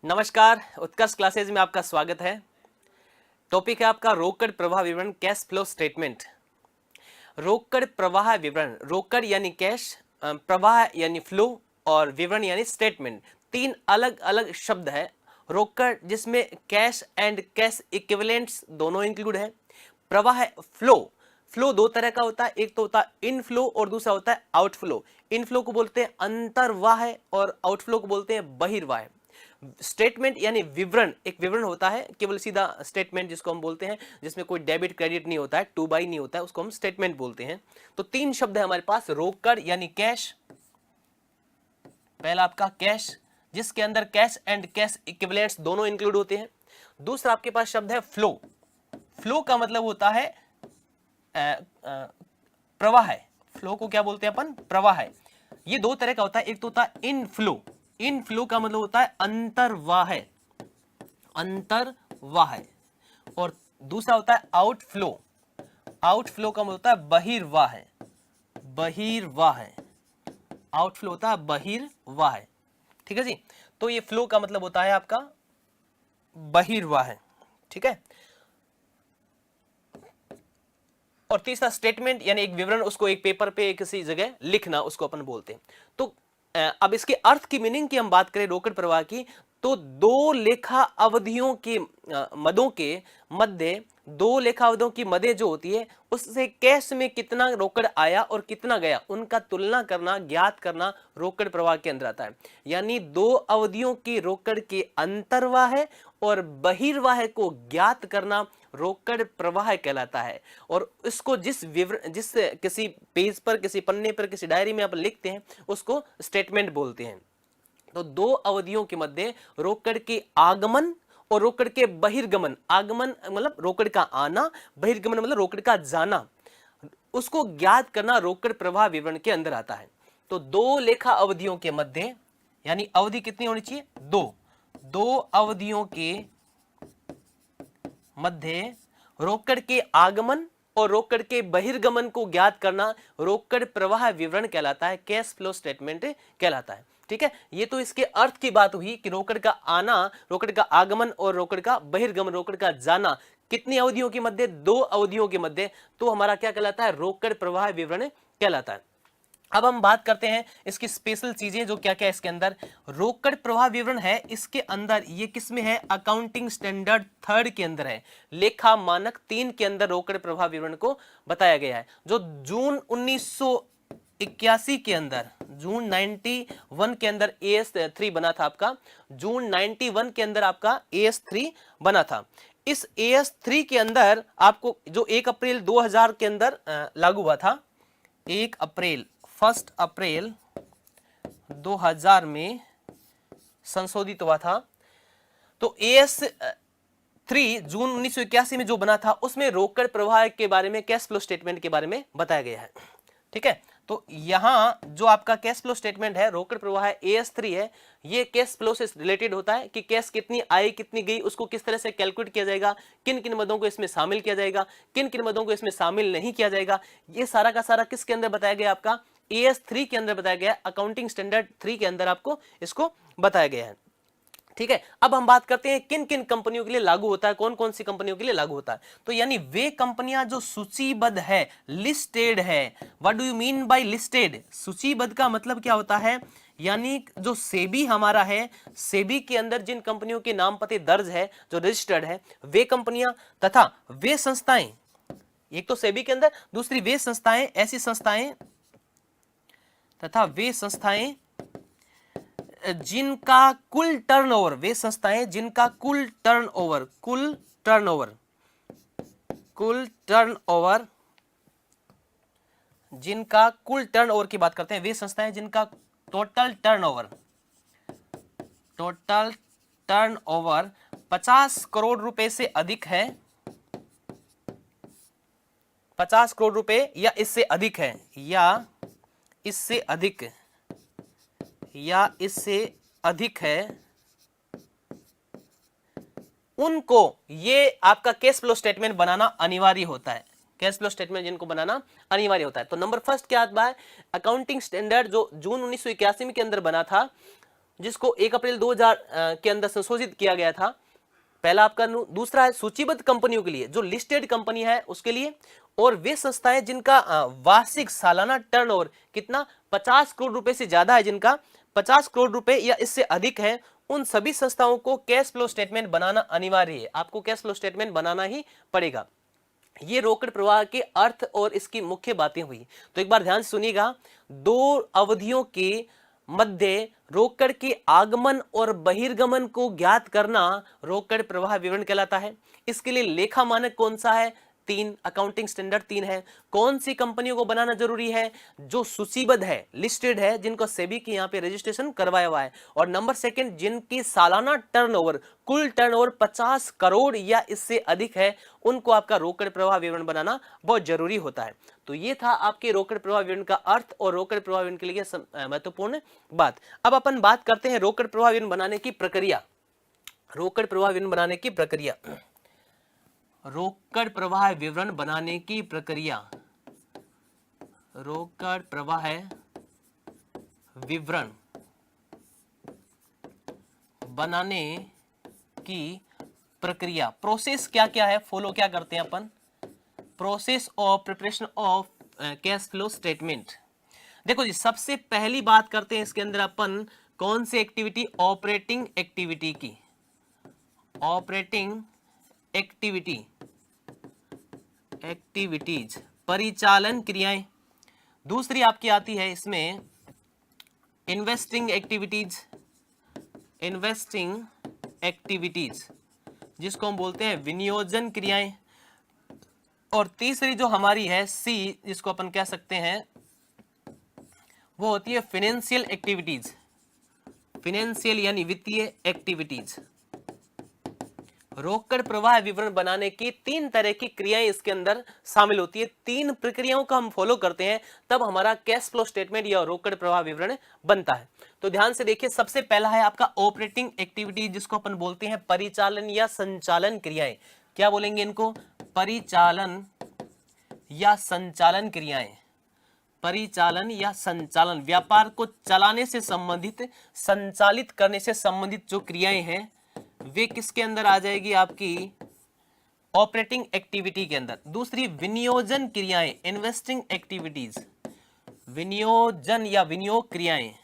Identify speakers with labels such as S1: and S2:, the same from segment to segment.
S1: नमस्कार, उत्कर्ष क्लासेज में आपका स्वागत है। टॉपिक है आपका रोकड़ प्रवाह विवरण, कैश फ्लो स्टेटमेंट। रोकड़ प्रवाह विवरण, रोकड़ यानी कैश, प्रवाह यानी फ्लो और विवरण यानी स्टेटमेंट, तीन अलग अलग शब्द है। रोकड़ जिसमें कैश एंड कैश इक्विवेलेंट्स दोनों इंक्लूड है। प्रवाह फ्लो, फ्लो दो तरह का होता है, एक तो होता है इनफ्लो और दूसरा होता है आउटफ्लो। इनफ्लो को बोलते हैं अंतर्वाह और आउटफ्लो को बोलते हैं बहिर्वाह। स्टेटमेंट यानी विवरण, एक विवरण होता है, केवल सीधा स्टेटमेंट जिसको हम बोलते हैं, जिसमें कोई डेबिट क्रेडिट नहीं होता है, टू बाई नहीं होता है, उसको हम स्टेटमेंट बोलते हैं। तो तीन शब्द है हमारे पास, रोकड़ यानी कैश, पहला आपका कैश जिसके अंदर कैश एंड कैश इक्विवेलेंट्स दोनों इंक्लूड होते हैं। दूसरा आपके पास शब्द है फ्लो, फ्लो का मतलब होता है प्रवाह है। फ्लो को क्या बोलते हैं अपन? प्रवाह है। ये दो तरह का होता है, एक तो होता है इनफ्लो, इनफ्लो का मतलब होता है अंतर्वाह, अंतर्वाह, और दूसरा होता है आउटफ्लो, आउटफ्लो का मतलब होता है बहिर्वाह, बहिर्वाह, आउटफ्लो होता है बहिर्वाह। ठीक है जी, तो ये फ्लो का मतलब होता है आपका बहिर्वाह। ठीक है, और तीसरा स्टेटमेंट यानी एक विवरण, उसको एक पेपर पे किसी जगह लिखना, उसको अपन बोलते हैं। तो अब इसके अर्थ की मीनिंग की हम बात करें रोकड़ प्रवाह की, तो दो लेखा अवधियों के मदों के मध्य, दो लेखा अवधियों की मदे जो होती है उससे कैश में कितना रोकड़ आया और कितना गया, उनका तुलना करना, ज्ञात करना रोकड़ प्रवाह के अंदर आता है। यानी दो अवधियों की रोकड़ के अंतर्वाह और बहिर्वाह को ज्ञात करना रोकड़ प्रवाह कहलाता है। और इसको जिस किसी पेज पर, किसी पन्ने पर, किसी डायरी में आप लिखते हैं उसको स्टेटमेंट बोलते हैं। तो दो अवधियों के मध्य रोकड़ के आगमन और रोकड़ के बहिर्गमन, आगमन मतलब रोकड़ का आना, बहिर्गमन मतलब रोकड़ का जाना, उसको ज्ञात करना रोकड़ प्रवाह विवरण के अंदर आता है। तो दो लेखा अवधियों के मध्य, यानी अवधि कितनी होनी चाहिए? दो, दो अवधियों के मध्य रोकड़ के आगमन और रोकड़ के बहिर्गमन को ज्ञात करना रोकड़ प्रवाह विवरण कहलाता है, कैश फ्लो स्टेटमेंट कहलाता है। ठीक है, ये तो इसके अर्थ की बात हुई कि रोकड़ का आना, रोकड़ का आगमन और रोकड़ का बहिर्गमन, रोकड़ का जाना कितनी अवधियों के मध्य? दो अवधियों के मध्य, तो हमारा क्या कहलाता है? रोकड़ प्रवाह विवरण कहलाता है। अब हम बात करते हैं इसकी स्पेशल चीजें, जो क्या क्या इसके अंदर रोकड़ प्रवाह विवरण है। इसके अंदर ये किस में है? अकाउंटिंग स्टैंडर्ड 3 के अंदर है, लेखा मानक 3 के अंदर रोकड़ प्रवाह विवरण को बताया गया है, जो जून 1981 के अंदर, जून 91 के अंदर AS3 बना था आपका, जून 91 के अंदर आपका AS3 बना था। इस AS3 के अंदर आपको जो 1 अप्रैल 2000 के अंदर लागू हुआ था, 1 अप्रैल 2000 में संशोधित हुआ था। तो AS3 जून 1981 में जो बना था उसमें रोकड़ प्रवाह के बारे में, कैश फ्लो स्टेटमेंट के बारे में बताया गया है। ठीक है, तो यहां जो आपका कैश फ्लो स्टेटमेंट है, रोकड़ प्रवाह AS3 है, ये कैश फ्लो से रिलेटेड होता है कि कैश कितनी आई कितनी गई, उसको किस तरह से कैलकुलेट किया जाएगा, किन किन मदों को इसमें शामिल किया जाएगा, किन किन मदों को इसमें शामिल नहीं किया जाएगा, ये सारा का सारा किसके अंदर बताया गया? आपका AS3 के अंदर बताया गया, अकाउंटिंग स्टैंडर्ड 3 के अंदर आपको इसको बताया गया है। ठीक है, अब हम बात करते हैं किन किन कंपनियों के लिए लागू होता है, कौन कौन सी कंपनियों के लिए लागू होता है। तो यानी वे कंपनियां जो सूचीबद्ध है, लिस्टेड है। What do you mean by listed? सूचीबद्ध का मतलब क्या होता है? यानी जो सेबी हमारा है, सेबी के अंदर जिन कंपनियों के नाम पते दर्ज है, जो रजिस्टर्ड है, वे कंपनियां तथा वे संस्थाएं, एक तो सेबी के अंदर, दूसरी वे संस्थाएं, ऐसी संस्थाएं तथा वे संस्थाएं जिनका कुल टर्नओवर, वे संस्थाएं जिनका कुल टर्नओवर जिनका कुल टर्नओवर की बात करते हैं, वे संस्थाएं जिनका टोटल टर्नओवर 50 करोड़ रुपए से अधिक है, 50 करोड़ रुपए या इससे अधिक है, या इससे अधिक है, उनको ये आपका कैश फ्लो स्टेटमेंट बनाना अनिवार्य होता है। कैश फ्लो स्टेटमेंट जिनको बनाना अनिवार्य होता है। तो नंबर फर्स्ट क्या आता है? अकाउंटिंग स्टैंडर्ड जो जून 1981 के अंदर बना था, जिसको 1 अप्रैल 2000 के अंदर संशोधित किया गया था। पहला आपका दूसरा है सूचीबद्ध कंपनियों के लिए, जो लिस्टेड कंपनी है उसके लिए, और वे संस्थाएं जिनका वार्षिक सालाना टर्नओवर कितना 50 करोड़ रुपए से ज्यादा है, जिनका 50 करोड़ रुपए या इससे अधिक है, उन सभी संस्थाओं को कैश फ्लो स्टेटमेंट बनाना अनिवार्य है। आपको कैश फ्लो स्टेटमेंट बनाना ही पड़ेगा। ये रोकड़ प्रवाह के अर्थ और इसकी मुख्य बातें हुई। तो एक बार ध्यान से सुनिएगा, दो अवधियों के मध्य रोकड़ के आगमन और बहिर्गमन को ज्ञात करना रोकड़ प्रवाह विवरण कहलाता है। इसके लिए लेखा मानक कौन सा है? 3, अकाउंटिंग स्टैंडर्ड 3 है। कौन सी कंपनियों को बनाना जरूरी है? जो सूचीबद्ध है, लिस्टेड है, जिनको सेबी के यहाँ पे रजिस्ट्रेशन करवाया हुआ है। और नंबर 2, जिनकी सालाना टर्नओवर, कुल टर्नओवर 50 करोड़ या इससे अधिक है, उनको आपका रोकड़ प्रवाह विवरण बनाना बहुत जरूरी होता है। तो ये था आपके रोकड़ प्रवाह विवरण का अर्थ और रोकड़ प्रवाह विवरण के लिए महत्वपूर्ण बात। अब अपन बात करते हैं रोकड़ प्रवाह विवरण बनाने की प्रक्रिया। रोकड़ प्रवाह विवरण बनाने की प्रक्रिया, रोकड़ प्रवाह विवरण बनाने की प्रक्रिया, रोकड़ प्रवाह विवरण बनाने की प्रक्रिया, प्रोसेस क्या क्या है, फॉलो क्या करते हैं अपन? Process of preparation of cash flow statement. देखो जी, सबसे पहली बात करते हैं इसके अंदर अपन कौन सी एक्टिविटी? ऑपरेटिंग एक्टिविटी की, ऑपरेटिंग एक्टिविटीज, परिचालन क्रियाएं। दूसरी आपकी आती है इसमें इन्वेस्टिंग एक्टिविटीज, जिसको हम बोलते हैं विनियोजन क्रियाएं। और तीसरी जो हमारी है सी, जिसको अपन कह सकते हैं, वो होती है फाइनेंशियल एक्टिविटीज, फाइनेंशियल यानी वित्तीय एक्टिविटीज। रोकड़ प्रवाह विवरण बनाने की 3 तरह की क्रियाएं इसके अंदर शामिल होती है। 3 प्रक्रियाओं का हम फॉलो करते हैं, तब हमारा कैश फ्लो स्टेटमेंट या रोकड़ प्रवाह विवरण बनता है। तो ध्यान से देखिए, सबसे पहला है आपका ऑपरेटिंग एक्टिविटी, जिसको अपन बोलते हैं परिचालन या संचालन क्रियाएं। क्या बोलेंगे इनको? परिचालन या संचालन क्रियाएं। परिचालन या संचालन, व्यापार को चलाने से संबंधित, संचालित करने से संबंधित जो क्रियाएं हैं, वे किसके अंदर आ जाएगी? आपकी ऑपरेटिंग एक्टिविटी के अंदर। दूसरी विनियोजन क्रियाएं, इन्वेस्टिंग एक्टिविटीज, विनियोजन या विनियोग क्रियाएं,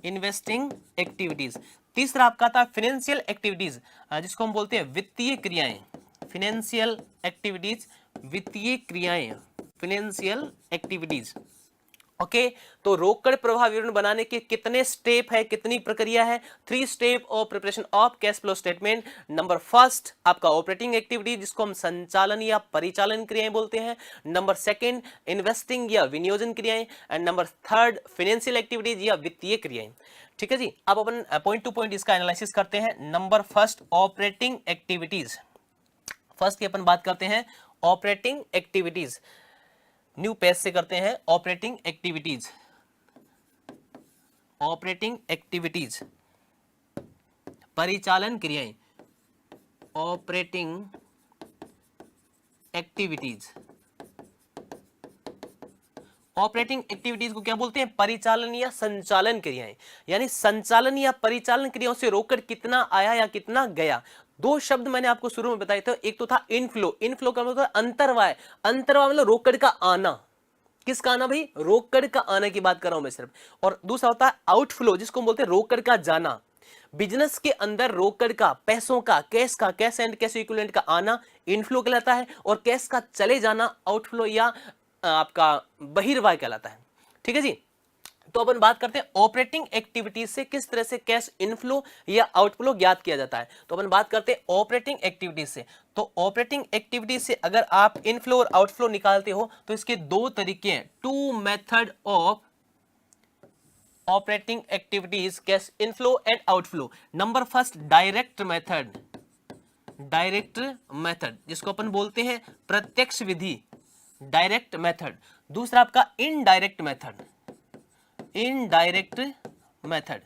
S1: इन्वेस्टिंग एक्टिविटीज। तीसरा आपका था फाइनेंशियल एक्टिविटीज, जिसको हम बोलते हैं वित्तीय क्रियाएं, फाइनेंशियल एक्टिविटीज, वित्तीय क्रियाएं, फाइनेंशियल एक्टिविटीज। ओके, तो रोकड़ प्रवाह विवरण बनाने के कितने स्टेप है, कितनी प्रक्रिया है? 3 step of preparation of cash flow statement. Number 1 आपका ऑपरेटिंग एक्टिविटी, जिसको हम संचालन या परिचालन क्रियाएं बोलते हैं। नंबर 2 इन्वेस्टिंग या विनियोजन क्रियाएं, एंड नंबर 3 फाइनेंशियल एक्टिविटीज या वित्तीय क्रियाएं। ठीक है जी, अब अपन पॉइंट टू पॉइंट इसका एनालिसिस करते हैं। Number 1 operating activities. फर्स्ट की अपन बात करते हैं ऑपरेटिंग एक्टिविटीज, न्यू पेज से करते हैं। ऑपरेटिंग एक्टिविटीज, ऑपरेटिंग एक्टिविटीज, परिचालन क्रियाएं, ऑपरेटिंग एक्टिविटीज। ऑपरेटिंग एक्टिविटीज को क्या बोलते हैं? परिचालन या संचालन क्रियाएं। यानी संचालन या परिचालन क्रियाओं से रोकड़ कितना आया या कितना गया। 2 शब्द मैंने आपको शुरू में बताए थे, एक तो था इनफ्लो, इनफ्लो का मतलब अंतर्वाह, अंतर्वाह मतलब रोकड़ का आना। किसका आना भाई? रोकड़ का आने की बात कर रहा हूं मैं सिर्फ। और दूसरा होता है आउटफ्लो, जिसको हम बोलते हैं रोकड़ का जाना। बिजनेस के अंदर रोकड़ का, पैसों का, कैश एंड कैश इक्विवेलेंट का आना इनफ्लो कहलाता है, और कैश का चले जाना आउटफ्लो या आपका बहिर्वाह कहलाता है। ठीक है जी, तो अपन बात करते हैं ऑपरेटिंग एक्टिविटीज से किस तरह से कैश इनफ्लो या आउटफ्लो ज्ञात किया जाता है। तो अपन बात करते हैं ऑपरेटिंग एक्टिविटीज से। तो ऑपरेटिंग एक्टिविटीज से अगर आप इनफ्लो और आउटफ्लो निकालते हो तो इसके 2 तरीके हैं, 2 method of operating activities, cash inflow and outflow. Number 1 direct method, direct method, जिसको अपन बोलते हैं प्रत्यक्ष विधि, डायरेक्ट मेथड। दूसरा आपका इनडायरेक्ट मेथड, इनडायरेक्ट मेथड,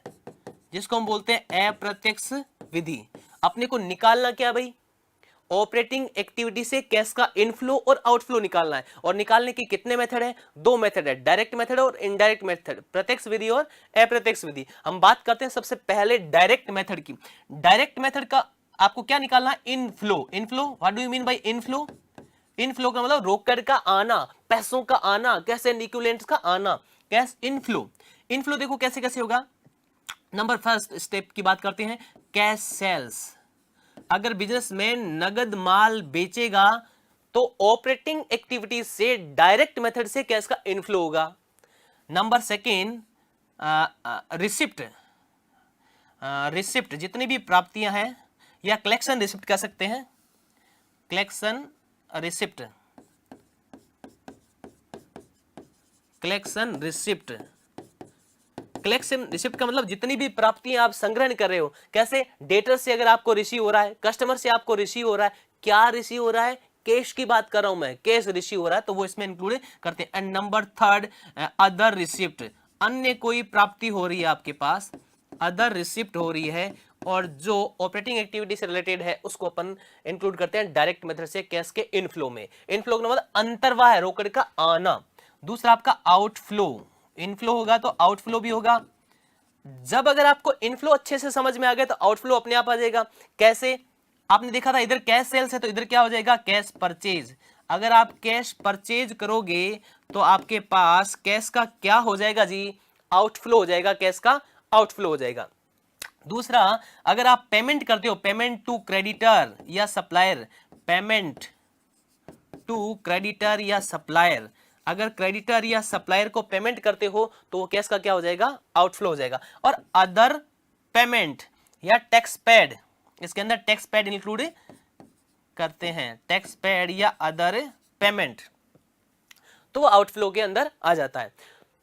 S1: जिसको हम बोलते हैं अप्रत्यक्ष विधि। अपने को निकालना क्या भाई? ऑपरेटिंग एक्टिविटी से कैश का इनफ्लो और आउटफ्लो निकालना है, और निकालने की कितने मेथड है? दो मेथड है, डायरेक्ट मेथड और इनडायरेक्ट मेथड, प्रत्यक्ष विधि और अप्रत्यक्ष विधि। हम बात करते हैं सबसे पहले डायरेक्ट मेथड की। डायरेक्ट मेथड का आपको क्या निकालना है? Inflow. Inflow, what do you mean by inflow? Inflow का मतलब रोकड़ का आना, पैसों का आना, कैश एंड इक्विवेलेंट्स का आना, कैश इनफ्लो। इनफ्लो देखो कैसे कैसे होगा। नंबर फर्स्ट स्टेप की बात करते हैं, कैश सेल्स। अगर बिजनेसमैन नगद माल बेचेगा तो ऑपरेटिंग एक्टिविटीज से डायरेक्ट मेथड से कैश का इनफ्लो होगा। Number second, receipt. रिसिप्ट जितनी भी प्राप्तियां हैं, या कलेक्शन रिसिप्ट कह सकते हैं, collection receipt, collection receipt. Collection receipt का मतलब जितनी भी प्राप्तियां आप संग्रहण कर रहे हो, कैसे? डेटर से अगर आपको रिसीव हो रहा है, कस्टमर से आपको रिसीव हो रहा है, क्या रिसीव हो रहा है? कैश की बात कर रहा हूं मैं, कैश रिसीव हो रहा है, तो वो इसमें इंक्लूड करते हैं। And number third, other receipt. अन्य कोई प्राप्ति हो रही है आपके पास, अदर रिसिप्ट हो रही है, और जो ऑपरेटिंग एक्टिविटी से रिलेटेड है उसको अपन इंक्लूड करते हैं डायरेक्ट मेथड से कैश के इनफ्लो में। इनफ्लो का मतलब अंतर्वाह, रोकड़ का आना। दूसरा आपका आउटफ्लो। इनफ्लो होगा तो आउटफ्लो भी होगा। जब अगर आपको इनफ्लो अच्छे से समझ में आ गया तो आउटफ्लो अपने आप आ जाएगा। कैसे? आपने देखा था इधर कैश सेल्स है तो इधर क्या हो जाएगा? Cash purchase. अगर आप कैश परचेज करोगे तो आपके पास कैश का क्या हो जाएगा जी? आउटफ्लो हो जाएगा, कैश का आउटफ्लो हो जाएगा। दूसरा, अगर आप पेमेंट करते हो, पेमेंट टू क्रेडिटर या सप्लायर, पेमेंट टू क्रेडिटर या सप्लायर, अगर क्रेडिटर या सप्लायर को पेमेंट करते हो तो वो कैश का क्या हो जाएगा? आउटफ्लो हो जाएगा। और अदर पेमेंट या टैक्स पेड, इसके अंदर टैक्स पेड इंक्लूड करते हैं, टैक्स पेड या अदर पेमेंट, तो वो आउटफ्लो के अंदर आ जाता है।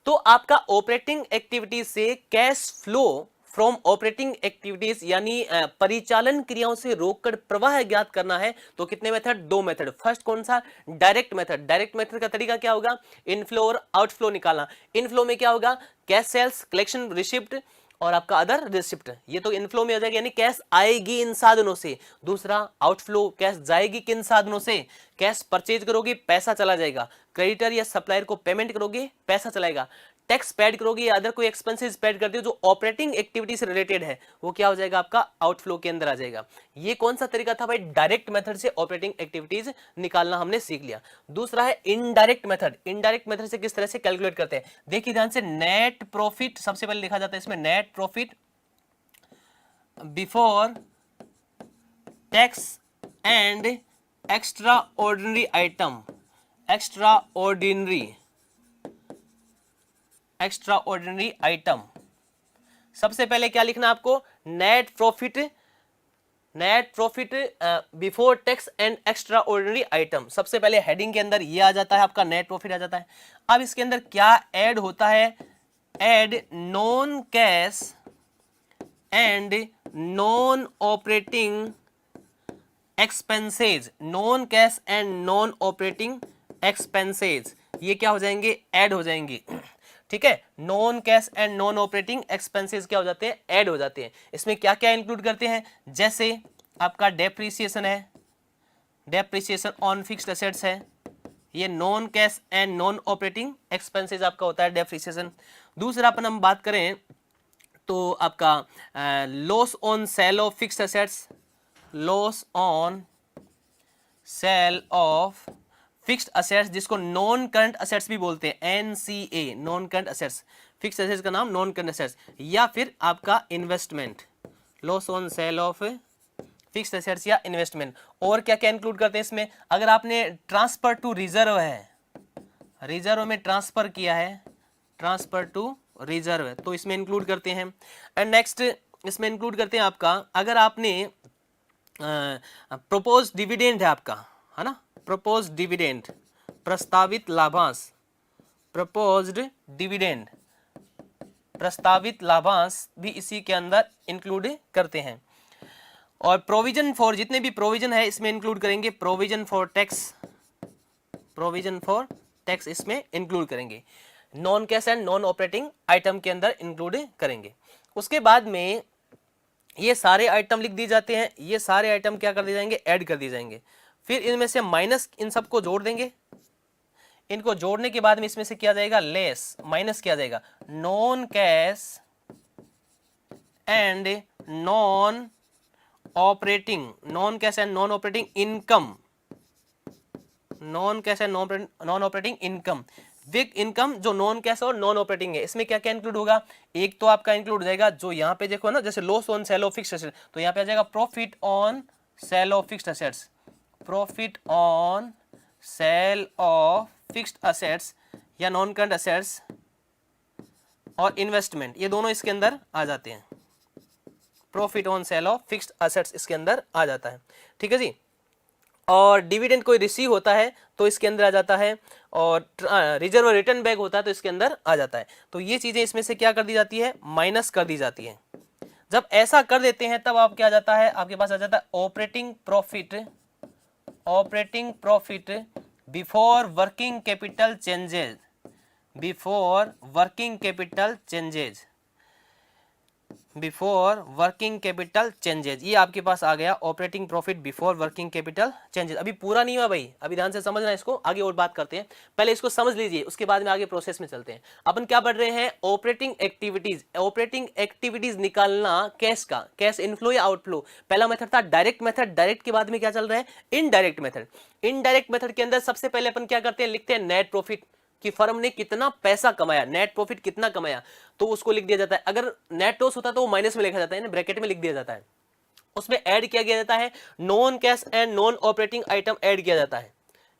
S1: तो आपका ऑपरेटिंग एक्टिविटी से cash flow from operating activities यानी परिचालन क्रियाओं से रोकड़ प्रवाह ज्ञात करना है तो कितने मेथड? दो मेथड। फर्स्ट कौन सा? Direct method. डायरेक्ट मेथड का तरीका क्या होगा? इनफ्लो और आउटफ्लो निकालना। इनफ्लो में क्या होगा? कैश सेल्स, कलेक्शन रिसिप्ट और आपका अदर रिसिप्ट, ये तो इनफ्लो में हो जाएगा, यानी कैश आएगी इन साधनों से। दूसरा आउटफ्लो, कैश जाएगी किन साधनों से? कैश परचेज करोगे, पैसा चला जाएगा। क्रेडिटर या सप्लायर को पेमेंट करोगे, पैसा चलाएगा। टैक्स पेड करोगे या अदर कोई एक्सपेंसेस पेड करते हो जो ऑपरेटिंग एक्टिविटी से रिलेटेड है, वो क्या हो जाएगा? आपका आउटफ्लो के अंदर आ जाएगा। ये कौन सा तरीका था भाई? डायरेक्ट मेथड से ऑपरेटिंग एक्टिविटीज निकालना हमने सीख लिया। दूसरा है इनडायरेक्ट मेथड। इनडायरेक्ट मेथड से किस तरह से कैलकुलेट करते हैं, देखिए ध्यान से। नेट प्रॉफिट सबसे पहले लिखा जाता है इसमें, net profit before tax and extra ordinary item, extra ordinary item. सबसे पहले क्या लिखना आपको? Net profit, net profit before tax and extra ordinary item. सबसे पहले हेडिंग के अंदर ये आ जाता है, आपका नेट प्रॉफिट आ जाता है। अब इसके अंदर क्या ऐड होता है? Add non cash and non operating expenses, non cash and non operating expenses, ये क्या हो जाएंगे? ऐड हो जाएंगे। ठीक है, non cash and non operating expenses क्या हो जाते हैं? ऐड हो जाते हैं। इसमें क्या क्या इंक्लूड करते हैं? जैसे आपका डेप्रिसिएशन है, डेप्रिसिएशन ऑन फिक्स्ड एसेट्स है, ये non cash and non operating expenses आपका होता है डेप्रिसिएशन। दूसरा अपन हम बात करें तो आपका loss on sale of fixed assets, loss on sale of fixed assets, जिसको नॉन करंट असेट्स भी बोलते हैं, NCA, non current assets. Fixed assets का नाम नॉन करंट असेट्स। या फिर आपका investment, loss on sale of fixed assets या इन्वेस्टमेंट। और क्या क्या इंक्लूड करते हैं इसमें? अगर आपने ट्रांसफर टू रिजर्व है, रिजर्व में ट्रांसफर किया है, ट्रांसफर टू रिजर्व, तो इसमें इंक्लूड करते हैं। एंड नेक्स्ट इसमें इंक्लूड करते हैं आपका, अगर आपने प्रोपोज डिविडेंड है आपका, है ना, प्रोपोज डिविडेंड, प्रस्तावित लाभांश, प्रपोज्ड डिविडेंड, प्रस्तावित लाभांश भी इसी के अंदर इंक्लूड करते हैं। और प्रोविजन फॉर, जितने भी प्रोविजन है इसमें इंक्लूड करेंगे। Provision for tax, provision for tax इसमें इंक्लूड करेंगे। Non cash and non operating item के अंदर इंक्लूड करेंगे। उसके बाद में ये सारे आइटम लिख दिए जाते हैं, ये सारे आइटम क्या कर दिए जाएंगे, ऐड कर दिए जाएंगे। फिर इनमें से माइनस इन सबको जोड़ देंगे, इनको जोड़ने के बाद में इसमें से किया जाएगा लेस, माइनस किया जाएगा non cash and non operating, non cash and non operating income, non cash and non operating income. विग इनकम जो नॉन कैश और नॉन ऑपरेटिंग है, इसमें क्या क्या इंक्लूड होगा, एक तो आपका इंक्लूड हो जाएगा जो यहाँ पे देखो ना, जैसे loss on sale of fixed assets, तो यहाँ पे आ जाएगा profit on sale of fixed assets, profit on sale of fixed assets या नॉन करंट एसेट्स और इन्वेस्टमेंट, ये दोनों इसके अंदर आ जाते हैं। Profit on sale of fixed assets इसके अंदर आ जाता है, ठीक है जी। और डिविडेंड कोई रिसीव होता है तो इसके अंदर आ जाता है, और रिजर्व रिटर्न बैक होता है तो इसके अंदर आ जाता है। तो ये चीजें इसमें से क्या कर दी जाती है, माइनस कर दी जाती है। जब ऐसा कर देते हैं तब आप क्या आ जाता है, आपके पास आ जाता है operating profit, operating profit before working capital changes, before working capital changes, before working capital changes, ये आपके पास आ गया operating profit before working capital changes. अभी पूरा नहीं हुआ भाई, अभी ध्यान से समझना इसको, आगे और बात करते हैं, पहले इसको समझ लीजिए उसके बाद में आगे प्रोसेस में चलते हैं। अपन क्या पढ़ रहे हैं, ऑपरेटिंग एक्टिविटीज, ऑपरेटिंग एक्टिविटीज निकालना कैश का, कैश इनफ्लो या आउटफ्लो। पहला मेथड था डायरेक्ट मेथड, डायरेक्ट के बाद में क्या चल रहा है, इनडायरेक्ट मेथड। इनडायरेक्ट मेथड के अंदर सबसे पहले अपन क्या करते हैं, लिखते हैं नेट प्रॉफिट कि फर्म ने कितना पैसा कमाया, नेट प्रॉफिट कितना कमाया, तो उसको लिख दिया जाता है। अगर नेट लॉस होता तो वो माइनस में लिखा जाता है, ब्रैकेट में लिख दिया जाता है। उसमें ऐड किया गया जाता है non cash and non operating item, add किया जाता है।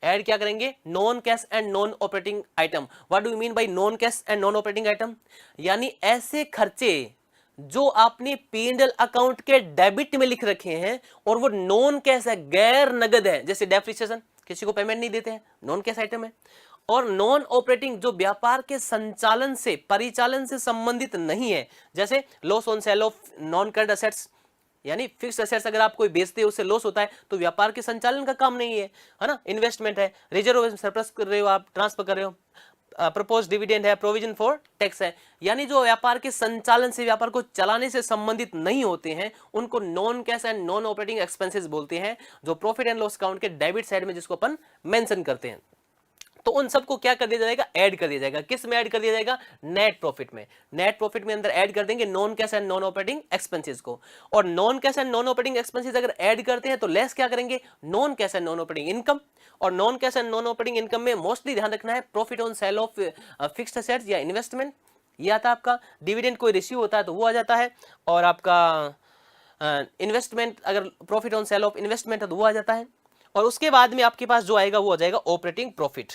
S1: ऐड क्या करेंगे, non cash and non operating item. What do you mean by non cash and non operating item, यानी ऐसे खर्चे जो आपने P&L अकाउंट के डेबिट में लिख रखे हैं और वो नॉन कैश है, गैर नगद है, जैसे डेप्रिसिएशन, किसी को पेमेंट नहीं देते हैं, नॉन कैश आइटम है। और नॉन ऑपरेटिंग जो व्यापार के संचालन से, परिचालन से संबंधित नहीं है, जैसे loss on sale of non current assets, यानी फिक्स्ड एसेट्स अगर आप कोई बेचते हो उससे लॉस होता है तो व्यापार के संचालन का काम नहीं है ना। इन्वेस्टमेंट है, रिजर्व सरप्लस कर रहे हो आप, ट्रांसफर कर रहे हो, प्रपोज डिविडेंड है, प्रोविजन फॉर टैक्स है, यानी जो व्यापार के संचालन से, व्यापार को चलाने से संबंधित नहीं होते हैं उनको non cash and non operating expenses बोलते हैं, जो प्रॉफिट एंड लॉस अकाउंट के डेबिट साइड में जिसको अपन मेंशन करते हैं। तो उन सबको क्या कर दिया जाएगा, ऐड कर दिया जाएगा। किस में ऐड कर दिया जाएगा, नेट प्रॉफिट में। नेट प्रॉफिट में अंदर ऐड कर देंगे non cash and non operating expenses को। और non cash and non operating expenses अगर ऐड करते हैं तो लेस क्या करेंगे, non cash and non operating income. और non cash and non operating income में मोस्टली ध्यान रखना है profit on sale of fixed assets या इन्वेस्टमेंट, ये आता है आपका। डिविडेंड कोई रिसीव होता है तो वो आ जाता है, और आपका इन्वेस्टमेंट अगर profit on sale of investment है तो वो आ जाता है। और उसके बाद में आपके पास जो आएगा वो आ जाएगा ऑपरेटिंग प्रॉफिट।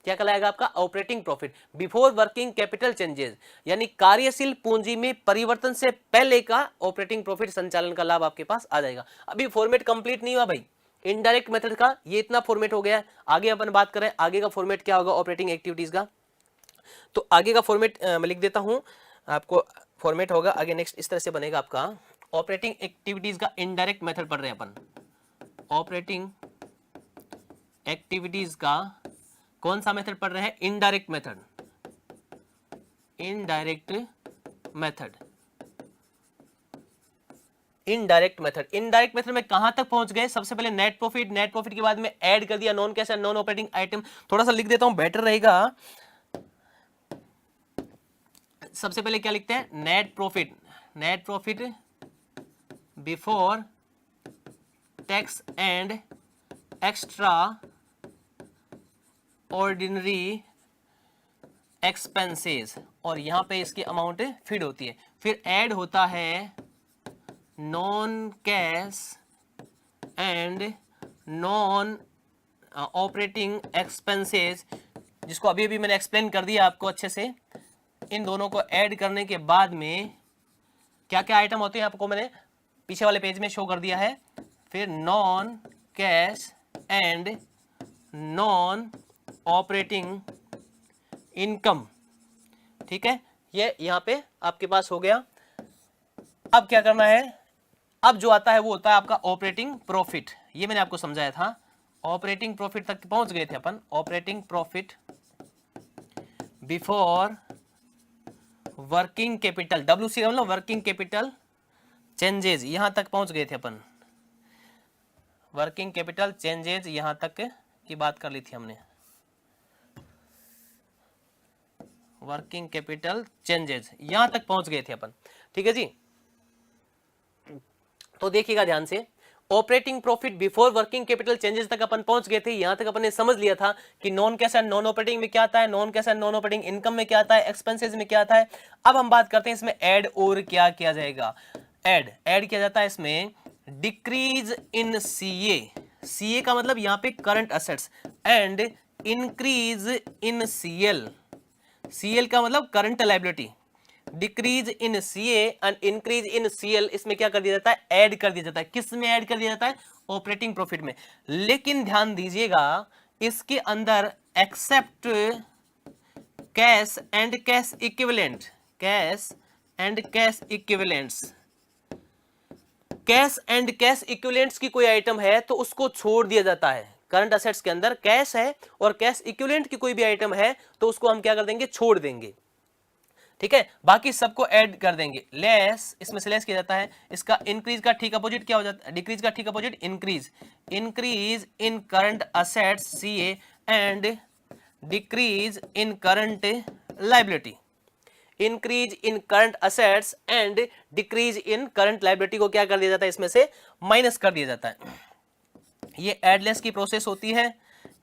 S1: क्या कहलाएगा आपका, operating profit before working capital changes, यानी कार्यशील पूंजी में परिवर्तन से पहले का ऑपरेटिंग प्रॉफिट, संचालन का लाभ आपके पास आ जाएगा। अभी फॉर्मेट कंप्लीट नहीं हुआ भाई, इनडायरेक्ट मेथड का ये इतना फॉर्मेट हो गया है। आगे अपन बात करें आगे का फॉर्मेट क्या होगा ऑपरेटिंग एक्टिविटीज का, तो आगे का फॉर्मेट मैं लिख देता हूं आपको। फॉर्मेट होगा आगे नेक्स्ट इस तरह से बनेगा आपका, ऑपरेटिंग एक्टिविटीज का इनडायरेक्ट मेथड पढ़ रहे हैं अपन। ऑपरेटिंग एक्टिविटीज का कौन सा मेथड पढ़ रहे हैं, indirect method, indirect method, indirect method. Indirect method में कहां तक पहुंच गए, सबसे पहले नेट प्रॉफिट, नेट प्रॉफिट के बाद में ऐड कर दिया non cash and non operating item. थोड़ा सा लिख देता हूं बेटर रहेगा। सबसे पहले क्या लिखते हैं, net profit, net profit before tax and extra ordinary expenses, और यहां पे इसकी अमाउंट फिट होती है। फिर ऐड होता है non cash and non operating expenses, जिसको अभी अभी मैंने एक्सप्लेन कर दिया आपको अच्छे से। इन दोनों को ऐड करने के बाद में क्या क्या आइटम होते हैं आपको मैंने पीछे वाले पेज में शो कर दिया है। फिर non cash and non operating income, ठीक है, ये यहां पे आपके पास हो गया। अब क्या करना है, अब जो आता है वो होता है आपका ऑपरेटिंग प्रॉफिट। ये मैंने आपको समझाया था, ऑपरेटिंग प्रॉफिट तक पहुंच गए थे अपन। Operating profit before working capital, WC मतलब वर्किंग कैपिटल चेंजेज, यहां तक पहुंच गए थे अपन, वर्किंग कैपिटल चेंजेज यहां तक की बात कर ली थी हमने, वर्किंग कैपिटल चेंजेज यहां तक पहुंच गए थे अपन, ठीक है जी। तो देखिएगा ध्यान से, operating profit before working capital changes तक अपन पहुंच गए थे, यहां तक अपन ने समझ लिया था कि non cash and non operating में क्या आता है, non cash and non operating income में क्या आता है, एक्सपेंसेस में क्या आता है। अब हम बात करते हैं इसमें ऐड और क्या किया जाएगा, ऐड किया जाता है इसमें डिक्रीज इन सीए, सीए का मतलब यहां पे current assets, and increase in CL, CL का मतलब current liability, decrease in CA and increase in CL, इसमें क्या कर दिया जाता है, ऐड कर दिया जाता है। किस में ऐड कर दिया जाता है, ऑपरेटिंग प्रॉफिट में। लेकिन ध्यान दीजिएगा इसके अंदर except cash and cash equivalent, cash and cash equivalents, cash and cash equivalents की कोई आइटम है तो उसको छोड़ दिया जाता है। करंट असेट्स के अंदर कैश है और कैश इक्विवेलेंट की कोई भी आइटम है तो उसको हम क्या कर देंगे, छोड़ देंगे, ठीक है। बाकी सबको ऐड कर देंगे, लेस, इसमें से लेस किया जाता है। इसका इंक्रीज का ठीक अपोजिट क्या हो जाता है, डिक्रीज का ठीक opposite increase, increase in current assets CA and decrease in current liability, increase in current assets and decrease in current liability को क्या कर दिया जाता है, इसमें से माइनस कर दिया जाता है। ये एडलेस की प्रोसेस होती है।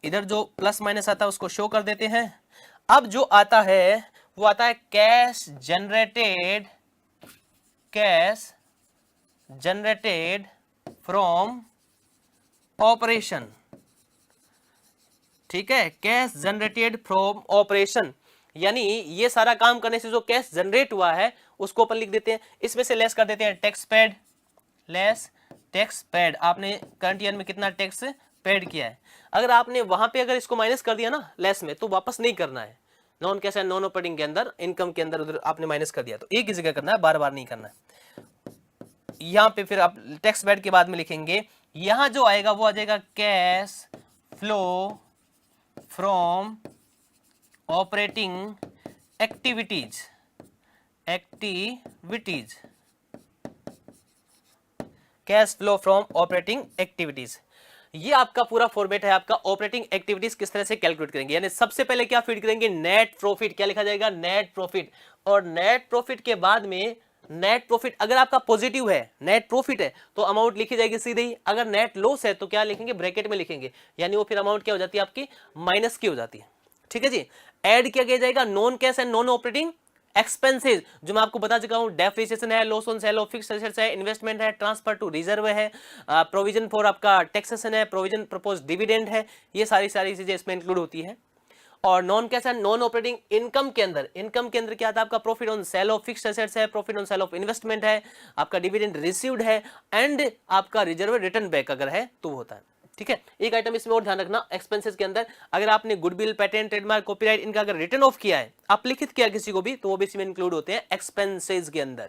S1: इधर जो प्लस माइनस आता है उसको शो कर देते हैं। अब जो आता है वो आता है कैश जनरेटेड फ्रॉम ऑपरेशन, ठीक है, कैश जनरेटेड फ्रॉम ऑपरेशन, यानी ये सारा काम करने से जो कैश जनरेट हुआ है उसको अपन लिख देते हैं, इसमें से लेस कर देते हैं tax paid, less tax paid, आपने करंट ईयर में कितना टैक्स पेड किया है। अगर आपने वहां पे अगर इसको माइनस कर दिया ना लेस में, तो वापस नहीं करना है, non cash and non operating के अंदर इनकम के अंदर उधर आपने माइनस कर दिया तो एक ही जगह करना है, बार बार नहीं करना है। यहां पे फिर आप टैक्स पेड के बाद में लिखेंगे, यहां जो आएगा वो आ जाएगा cash flow from operating activities, cash flow from operating activities. ये आपका पूरा फॉर्मेट है। आपका ऑपरेटिंग एक्टिविटीज किस तरह से कैलकुलेट करेंगे, यानी सबसे पहले क्या फीड करेंगे, नेट प्रॉफिट, क्या लिखा जाएगा, नेट प्रॉफिट, और नेट प्रॉफिट के बाद में नेट प्रॉफिट अगर आपका पॉजिटिव है, नेट प्रॉफिट है तो अमाउंट लिखी जाएगी सीधे ही, अगर नेट लॉस है तो क्या लिखेंगे, ब्रैकेट में लिखेंगे, यानी वो फिर अमाउंट क्या हो जाती है आपकी, माइनस की हो जाती है, ठीक है जी। ऐड किया गया जाएगा non cash and non operating expenses, जो मैं आपको बता चुका हूं, डेप्रिसिएशन है, loss on sale of fixed assets है, इन्वेस्टमेंट है, ट्रांसफर टू रिजर्व है, प्रोविजन फॉर आपका टैक्सेशन है, प्रोविजन प्रपोज डिविडेंड है, ये सारी चीजें इसमें इंक्लूड होती है। और non cash and non operating income के अंदर क्या आता है आपका, profit on sale of fixed assets है, profit on sale of investment है, आपका डिविडेंड रिसीव्ड है, एंड आपका रिजर्व रिटर्न बैक अगर है तो वो होता है, ठीक है। एक आइटम इसमें और ध्यान रखना, एक्सपेंसेस के अंदर अगर आपने गुडविल, पेटेंट, ट्रेडमार्क, कॉपीराइट इनका अगर रिटर्न ऑफ किया है, अलिखित किया किसी को भी, तो वो भी इसमें इंक्लूड होते हैं एक्सपेंसेस के अंदर,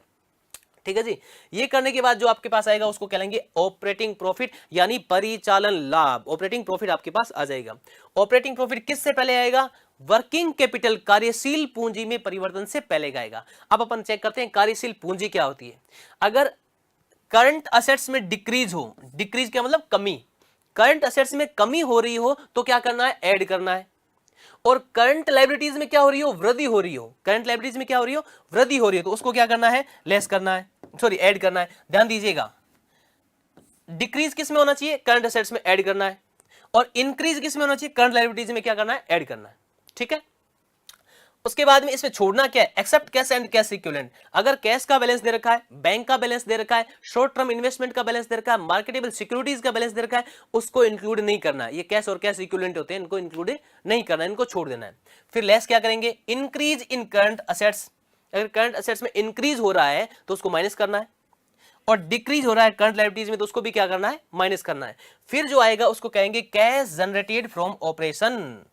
S1: ठीक है जी। ये करने के बाद जो आपके पास आएगा उसको कहेंगे ऑपरेटिंग प्रॉफिट, यानी परिचालन लाभ, ऑपरेटिंग प्रॉफिट आपके पास आ जाएगा। ऑपरेटिंग प्रॉफिट किससे पहले आएगा, वर्किंग कैपिटल, कार्यशील पूंजी में परिवर्तन से पहले आएगा। अब अपन चेक करते हैं कार्यशील पूंजी क्या होती है। अगर करंट असेट्स में डिक्रीज हो, डिक्रीज क्या मतलब कमी, करंट असेट्स में कमी हो रही हो तो क्या करना है, ऐड करना है। और करंट लायबिलिटीज में क्या हो रही हो, वृद्धि हो रही हो, करंट लायबिलिटीज में क्या हो रही हो, वृद्धि हो रही है, तो उसको क्या करना है, लेस करना है, सॉरी ऐड करना है। ध्यान दीजिएगा, डिक्रीज किस में होना चाहिए, करंट असेट्स में ऐड करना है, और इंक्रीज किस में होना चाहिए, करंट लायबिलिटीज में क्या करना है, ऐड करना है, ठीक है। उसके बाद में इसमें छोड़ना क्या है, except cash and cash equivalent. अगर कैश का बैलेंस दे रखा है, बैंक का बैलेंस दे रखा है, शॉर्ट टर्म इन्वेस्टमेंट का बैलेंस दे रखा है, मार्केटेबल सिक्योरिटीज का बैलेंस दे रखा है, उसको इंक्लूड नहीं करना है। ये कैश और कैश इक्विवेलेंट होते हैं, इनको इंक्लूड नहीं करना है, इनको छोड़ देना है। फिर लेस क्या करेंगे, इंक्रीज इन करंट असेट्स, अगर करंट असेट्स में इंक्रीज हो रहा है तो उसको माइनस करना है, और डिक्रीज हो रहा है करंट लायबिलिटीज में तो उसको भी क्या करना है, माइनस करना है। फिर जो आएगा उसको कहेंगे कैश जनरेटेड फ्रॉम ऑपरेशन,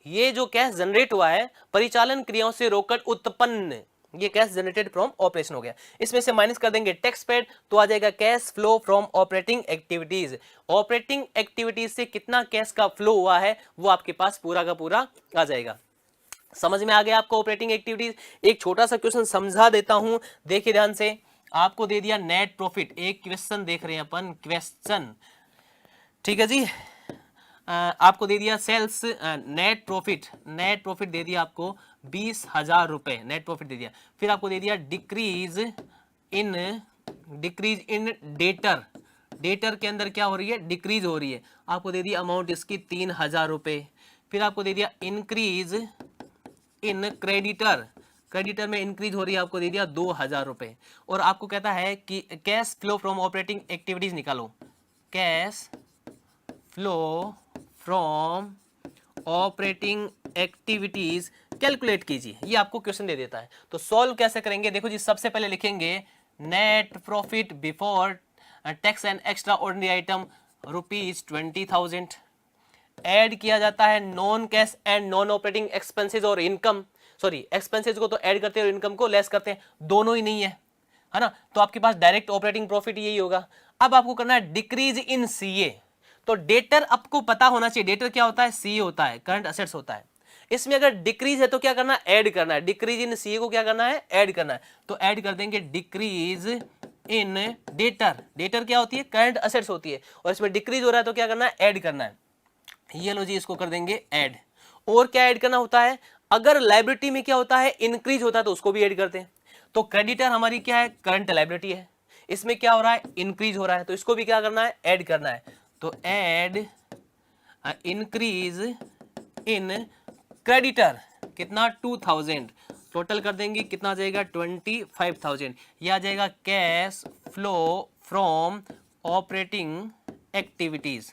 S1: ये जो कैश जनरेट हुआ है परिचालन क्रियाओं से रोकड़ उत्पन्न, ये कैश जनरेटेड फ्रॉम ऑपरेशन हो गया। इसमें से माइनस कर देंगे टैक्स पेड, तो आ जाएगा cash flow from operating activities. Operating activities से कितना कैश का फ्लो हुआ है वो आपके पास पूरा का पूरा आ जाएगा। समझ में आ गया आपको ऑपरेटिंग एक्टिविटीज। एक छोटा सा क्वेश्चन समझा देता हूं, देखिए ध्यान से। आपको दे दिया नेट प्रॉफिट, एक क्वेश्चन देख रहे हैं अपन, क्वेश्चन, ठीक है जी। आपको दे दिया sales net profit, net profit दे दिया आपको 20,000 रुपए नेट प्रॉफिट दे दिया। फिर आपको दे दिया डिक्रीज इन डेटर, डेटर के अंदर क्या हो रही है, डिक्रीज हो रही है, आपको दे दिया अमाउंट इसकी 3,000 रुपए। फिर आपको दे दिया इंक्रीज इन क्रेडिटर, क्रेडिटर में इंक्रीज हो रही है, आपको दे दिया 2,000 रुपए। और आपको कहता है कि cash flow from operating activities निकालो, cash flow from operating activities calculate कीजिए, ये आपको क्वेश्चन दे देता है। तो सॉल्व कैसे करेंगे, देखो जी, सबसे पहले लिखेंगे net profit before tax and extra ordinary item ₹20,000, add किया जाता है non cash and non operating expenses और इनकम, सॉरी एक्सपेंसेस को तो ऐड करते हैं और इनकम को लेस करते हैं, दोनों ही नहीं है ना, तो आपके पास डायरेक्ट ऑपरेटिंग प्रॉफिट यही होगा। अब आपको करना है डिक्रीज इन सीए, तो डेटर आपको पता होना चाहिए, डेटर क्या होता है, सीए होता है, करंट असेट्स होता है। इसमें अगर डिक्रीज है तो क्या करना है, ऐड करना है, डिक्रीज इन सीए को क्या करना है, ऐड करना है, तो ऐड कर देंगे डिक्रीज इन डेटर, डेटर क्या होती है, करंट असेट्स होती है, और इसमें डिक्रीज हो रहा है तो क्या करना है, ऐड करना है, ये लो जी, इसको कर देंगे ऐड। और क्या ऐड करना होता है, अगर लायबिलिटी में क्या होता है, इंक्रीज होता है तो उसको भी ऐड करते हैं। तो क्रेडिटर हमारी क्या है, करंट लायबिलिटी है, इसमें क्या हो रहा है, इंक्रीज हो रहा है, तो इसको भी क्या करना है, ऐड करना है, तो ऐड इंक्रीज इन क्रेडिटर, कितना 2,000, टोटल कर देंगे, कितना आ जाएगा 25,000, यह आ जाएगा cash flow from operating activities,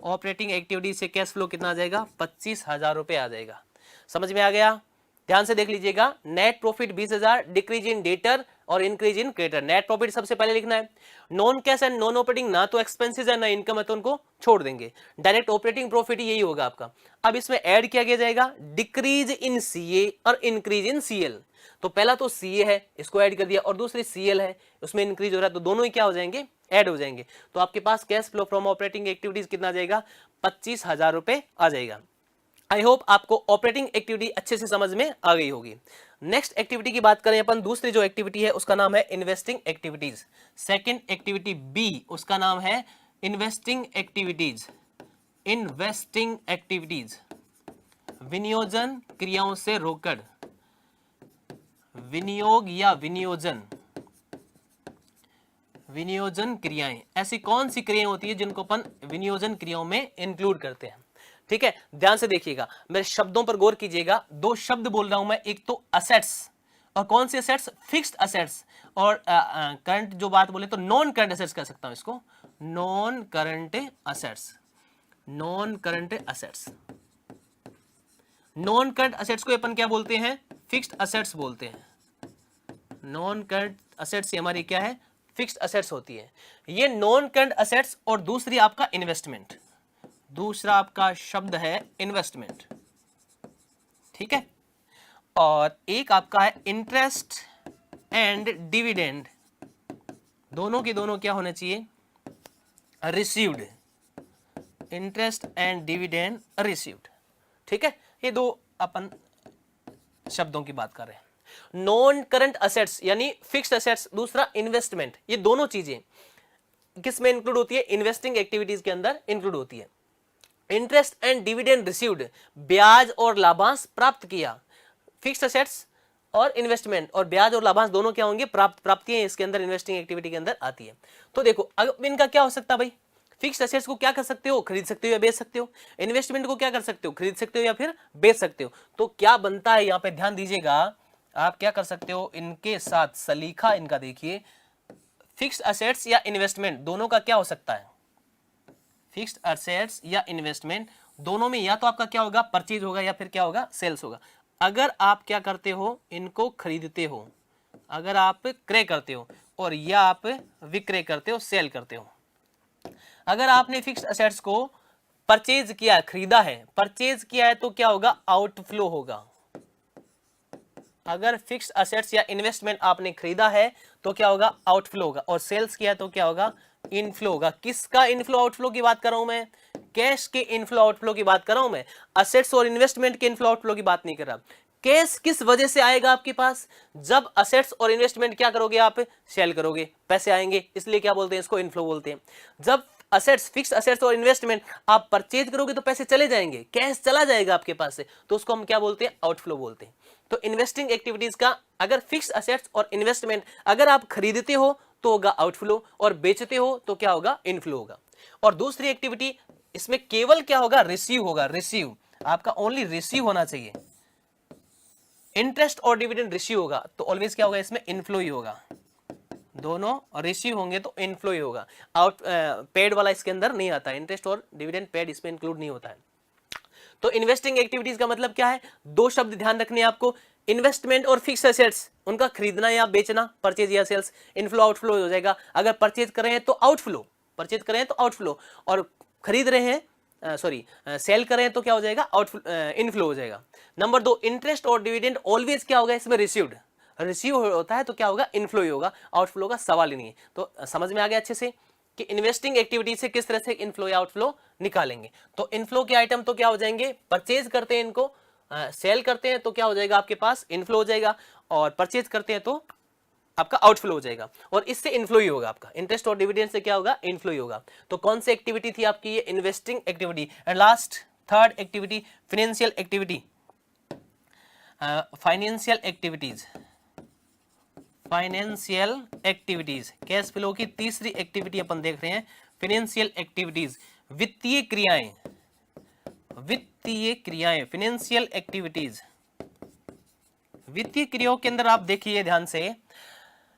S1: operating activities से कैश फ्लो कितना आ जाएगा, 25,000 रुपए आ जाएगा। समझ में आ गया, ध्यान से देख लीजिएगा, net profit 20,000, decrease in debtor और increase in creditor. Net profit सबसे पहले लिखना है, non cash and non operating, ना तो एक्सपेंसेस है ना इनकम है, तो उनको छोड़ देंगे, डायरेक्ट ऑपरेटिंग प्रॉफिट यही होगा आपका। अब इसमें ऐड किया गया जाएगा डिक्रीज इन सीए और इंक्रीज इन सीएल, तो पहला तो सीए है, इसको ऐड कर दिया, और दूसरी सीएल है, उसमें इंक्रीज हो रहा है, तो दोनों ही क्या हो जाएंगे, ऐड हो जाएंगे। तो आपके पास cash flow from operating activities कितना आ जाएगा, 25,000 रुपए आ जाएगा। आई होप आपको ऑपरेटिंग एक्टिविटी अच्छे से समझ में आ गई होगी। नेक्स्ट एक्टिविटी की बात करें अपन, दूसरी जो एक्टिविटी है उसका नाम है investing activities. Second activity B, उसका नाम है इन्वेस्टिंग एक्टिविटीज, इन्वेस्टिंग एक्टिविटीज, विनियोजन क्रियाओं से रोकड़, विनियोग या विनियोजन, विनियोजन क्रियाएं, ऐसी कौन सी क्रियाएं होती है जिनको अपन विनियोजन क्रियाओं में इंक्लूड करते हैं, ठीक है। ध्यान से देखिएगा, मेरे शब्दों पर गौर कीजिएगा, दो शब्द बोल रहा हूं मैं, एक तो असेट्स, और कौन से असेट्स, फिक्स्ड असेट्स, और करंट जो बात बोले तो नॉन करंट असेट्स कह सकता हूं इसको, non current assets, non current assets, non current assets को अपन क्या बोलते हैं, फिक्स्ड असेट्स बोलते हैं, नॉन करंट असेट्स हमारी क्या है, फिक्स्ड असेट्स होती है, ये नॉन करंट असेट्स। और दूसरी आपका इन्वेस्टमेंट, दूसरा आपका शब्द है इन्वेस्टमेंट, ठीक है। और एक आपका है इंटरेस्ट एंड डिविडेंड, दोनों के दोनों क्या होने चाहिए, received, interest and dividend received, ठीक है। ये दो अपन शब्दों की बात कर रहे हैं। नॉन करंट असेट्स यानी फिक्स्ड असेट्स, दूसरा इन्वेस्टमेंट, ये दोनों चीजें किस में इंक्लूड होती है, इन्वेस्टिंग एक्टिविटीज के अंदर इंक्लूड होती है। इंटरेस्ट एंड डिविडेंड रिसीव्ड, ब्याज और लाभांश प्राप्त किया, फिक्स्ड असेट्स और इन्वेस्टमेंट, और ब्याज और लाभांश दोनों क्या होंगे, प्राप्तियां इसके अंदर इन्वेस्टिंग एक्टिविटी के अंदर आती है। तो देखो अब इनका क्या हो सकता है भाई, फिक्स्ड असेट्स को क्या कर सकते हो, खरीद सकते हो या बेच सकते हो, इन्वेस्टमेंट को क्या कर सकते हो, खरीद सकते हो या फिर बेच सकते हो। तो क्या बनता है, यहां पे ध्यान दीजिएगा, आप क्या कर सकते हो, इनके साथ सलीका इनका देखिए, फिक्स्ड असेट्स या इन्वेस्टमेंट दोनों का क्या हो सकता है, फिक्स्ड असेट्स या इन्वेस्टमेंट दोनों में या तो आपका क्या होगा, परचेज होगा या फिर क्या होगा, सेल्स होगा। अगर आप क्या करते हो, इनको खरीदते हो, अगर आप क्रय करते हो, और या आप विक्रय करते हो, सेल करते हो। अगर आपने फिक्स्ड असेट्स को परचेज किया, खरीदा है, परचेज किया है, तो क्या होगा, आउटफ्लो होगा। अगर फिक्स्ड असेट्स या इन्वेस्टमेंट आपने खरीदा है तो क्या होगा, आउटफ्लो होगा, और सेल्स किया तो क्या होगा, इनफ्लो होगा। किसका इनफ्लो आउटफ्लो की बात कर रहा हूं मैं, कैश के इनफ्लो आउटफ्लो की बात कर रहा हूं मैं, असेट्स और इन्वेस्टमेंट के इनफ्लो आउटफ्लो की बात नहीं कर रहा। कैश किस वजह से आएगा आपके पास? जब असेट्स और इन्वेस्टमेंट क्या करोगे आप? सेल करोगे, पैसे आएंगे, इसलिए क्या बोलते हैं इसको? इनफ्लो बोलते हैं। जब असेट्स, फिक्स असेट्स और इन्वेस्टमेंट आप परचेज करोगे तो पैसे चले जाएंगे, कैश चला जाएगा आपके पास से, तो उसको हम क्या बोलते हैं? आउटफ्लो बोलते हैं। तो इन्वेस्टिंग एक्टिविटीज का अगर फिक्स असेट्स और इन्वेस्टमेंट अगर आप खरीदते हो तो होगा आउटफ्लो, और बेचते हो तो क्या होगा? इनफ्लो होगा। और दूसरी एक्टिविटी इसमें केवल क्या होगा? रिसीव होगा। रिसीव, आपका ओनली रिसीव होना चाहिए। इंटरेस्ट और डिविडेंड रिसीव होगा तो ऑलवेज क्या होगा? इसमें इनफ्लो ही होगा। दोनों रिसीव होंगे तो इनफ्लो ही होगा। आउट पेड वाला इसके अंदर नहीं आता, इंटरेस्ट और डिविडेंड पेड इसमें इंक्लूड नहीं होता है। तो इन्वेस्टिंग एक्टिविटीज का मतलब क्या है? दो शब्द ध्यान रखने हैं आपको, इन्वेस्टमेंट और फिक्स एसेट्स, उनका खरीदना या बेचना, परचेज या सेल्स, इनफ्लो आउटफ्लो हो जाएगा। अगर परचेज कर रहे हैं तो आउटफ्लो, परचेज कर रहे हैं तो आउटफ्लो, और खरीद रहे हैं सेल कर रहे हैं तो क्या हो जाएगा? इनफ्लो हो जाएगा। नंबर 2, इंटरेस्ट और डिविडेंड ऑलवेज क्या होगा? इसमें रिसीव्ड, रिसीव होता है तो क्या होगा? इनफ्लो ही होगा, आउटफ्लो का सवाल ही नहीं है। तो समझ में आ गया अच्छे से कि इन्वेस्टिंग एक्टिविटी से किस तरह से इनफ्लो या आउटफ्लो निकालेंगे। तो इनफ्लो के आइटम तो क्या हो जाएंगे? परचेज करते हैं इनको, सेल करते हैं तो क्या हो जाएगा आपके पास? इनफ्लो हो जाएगा, और परचेज करते हैं तो आपका आउटफ्लो हो जाएगा, और इससे इनफ्लो ही होगा आपका। इंटरेस्ट और डिविडेंड से क्या होगा? इनफ्लो ही होगा। तो कौन सी एक्टिविटी थी आपकी? ये investing activity. And last third activity, financial activity. Financial activities, financial activities, cash flow की तीसरी एक्टिविटी अपन देख रहे हैं, फाइनेंशियल एक्टिविटीज, वित्तीय क्रियाएं, वित्तीय क्रियाएं, फाइनेंशियल एक्टिविटीज। वित्तीय क्रियाओं के अंदर आप देखिए ध्यान से,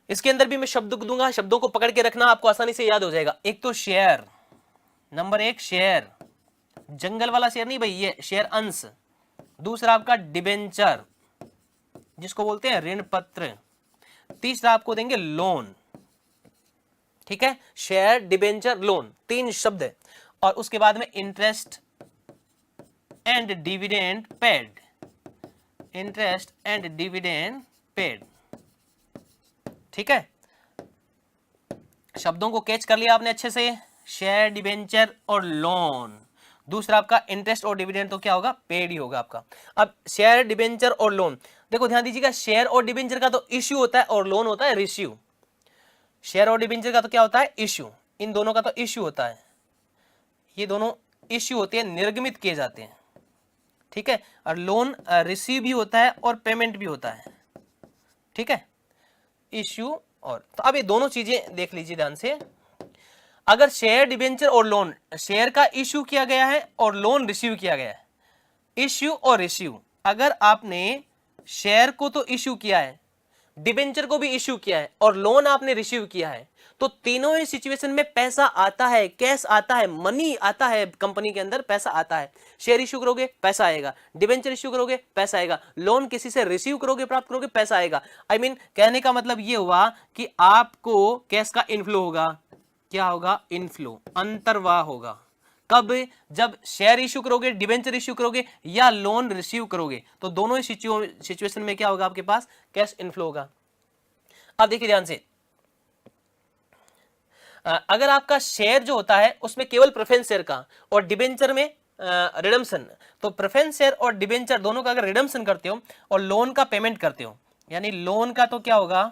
S1: इसके अंदर भी मैं शब्द दूंगा, शब्दों को पकड़ के रखना, आपको आसानी से याद हो जाएगा। एक तो शेयर, नंबर 1 शेयर, जंगल वाला शेयर नहीं भाई, ये शेयर अंश। दूसरा आपका डिबेंचर, जिसको बोलते हैं ऋण पत्र। तीसरा आपको देंगे लोन। ठीक है, शेयर, डिबेंचर, लोन, 3 शब्द है। और उसके बाद में interest and dividend paid, interest and dividend paid. ठीक है, शब्दों को कैच कर लिया आपने अच्छे से, शेयर, डिबेंचर और लोन। दूसरा आपका इंटरेस्ट और डिविडेंड तो क्या होगा? पेड ही होगा आपका। अब शेयर, डिबेंचर और लोन, देखो ध्यान दीजिएगा, शेयर और डिबेंचर का तो इश्यू होता है और लोन होता है रिसीव। शेयर और डिबेंचर का तो क्या होता है? इश्यू। इन दोनों का तो इश्यू होता है, ये दोनों इश्यू होते हैं, निर्गमित किए जाते हैं। ठीक है, और लोन रिसीव भी होता है और पेमेंट भी होता है। ठीक है, इश्यू और, तो अब ये दोनों चीजें देख लीजिए ध्यान से। अगर शेयर, डिबेंचर और लोन, शेयर का इश्यू किया गया है और लोन रिसीव किया गया है, इश्यू और रिसीव, अगर आपने शेयर को तो इश्यू किया है, डिबेंचर को भी इश्यू किया है और लोन आपने रिसीव किया है, तो तीनों ही सिचुएशन में पैसा आता है, कैश आता है, मनी आता है, कंपनी के अंदर पैसा आता है। शेयर इश्यू करोगे पैसा आएगा, डिबेंचर इश्यू करोगे पैसा आएगा, लोन किसी से रिसीव करोगे, प्राप्त करोगे, पैसा आएगा। आई मीन कहने का मतलब ये हुआ कि आपको कैश का इनफ्लो होगा। क्या होगा? इनफ्लो, अंतर्वाह होगा। कब? जब शेयर इश्यू करोगे, डिबेंचर इश्यू करोगे या लोन रिसीव करोगे, तो दोनों ही सिचुएशन में क्या होगा आपके पास? कैश इनफ्लो होगा। अब देखिए ध्यान से, अगर आपका शेयर जो होता है उसमें केवल प्रेफरेंस शेयर का और डिबेंचर में रिडम्पशन, तो प्रेफरेंस शेयर और डिबेंचर दोनों का अगर रिडम्पशन करते हो और लोन का पेमेंट करते हो, यानी लोन का तो क्या होगा?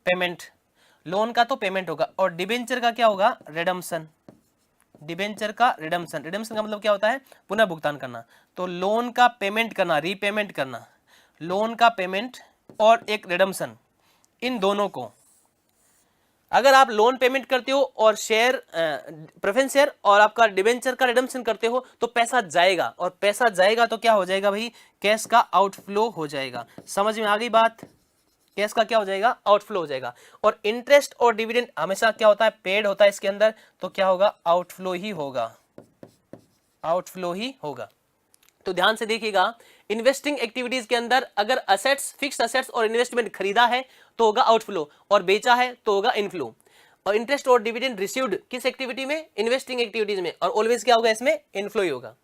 S1: पेमेंट, लोन का तो पेमेंट होगा, और डिबेंचर का क्या होगा? रिडम्पशन। डिबेंचर का रिडम्पशन, रिडम्पशन का मतलब क्या होता है? पुनः भुगतान करना। तो लोन का पेमेंट करना, रीपेमेंट करना, लोन का पेमेंट और एक रिडम्पशन, इन दोनों को अगर आप लोन पेमेंट करते हो और शेयर, प्रेफरेंस शेयर और आपका डिबेंचर का रिडम्पशन करते हो, तो पैसा जाएगा, और पैसा जाएगा तो क्या हो जाएगा भाई? कैश का आउटफ्लो हो जाएगा। समझ में आ गई बात? कैश का क्या हो जाएगा? आउटफ्लो हो जाएगा। और इंटरेस्ट और डिविडेंड हमेशा क्या होता है? पेड होता है इसके अंदर, तो क्या होगा? आउटफ्लो ही होगा, आउटफ्लो ही होगा। तो ध्यान से देखिएगा, इन्वेस्टिंग एक्टिविटीज के अंदर अगर असेट्स, फिक्स असेट्स और इन्वेस्टमेंट खरीदा है तो होगा आउटफ्लो, और बेचा है तो होगा इनफ्लो। और इंटरेस्ट और डिविडेंड रिसीव्ड किस एक्टिविटी में? इन्वेस्टिंग एक्टिविटीज में, और ऑलवेज क्या होगा इसमें? इनफ्लो ही होगा।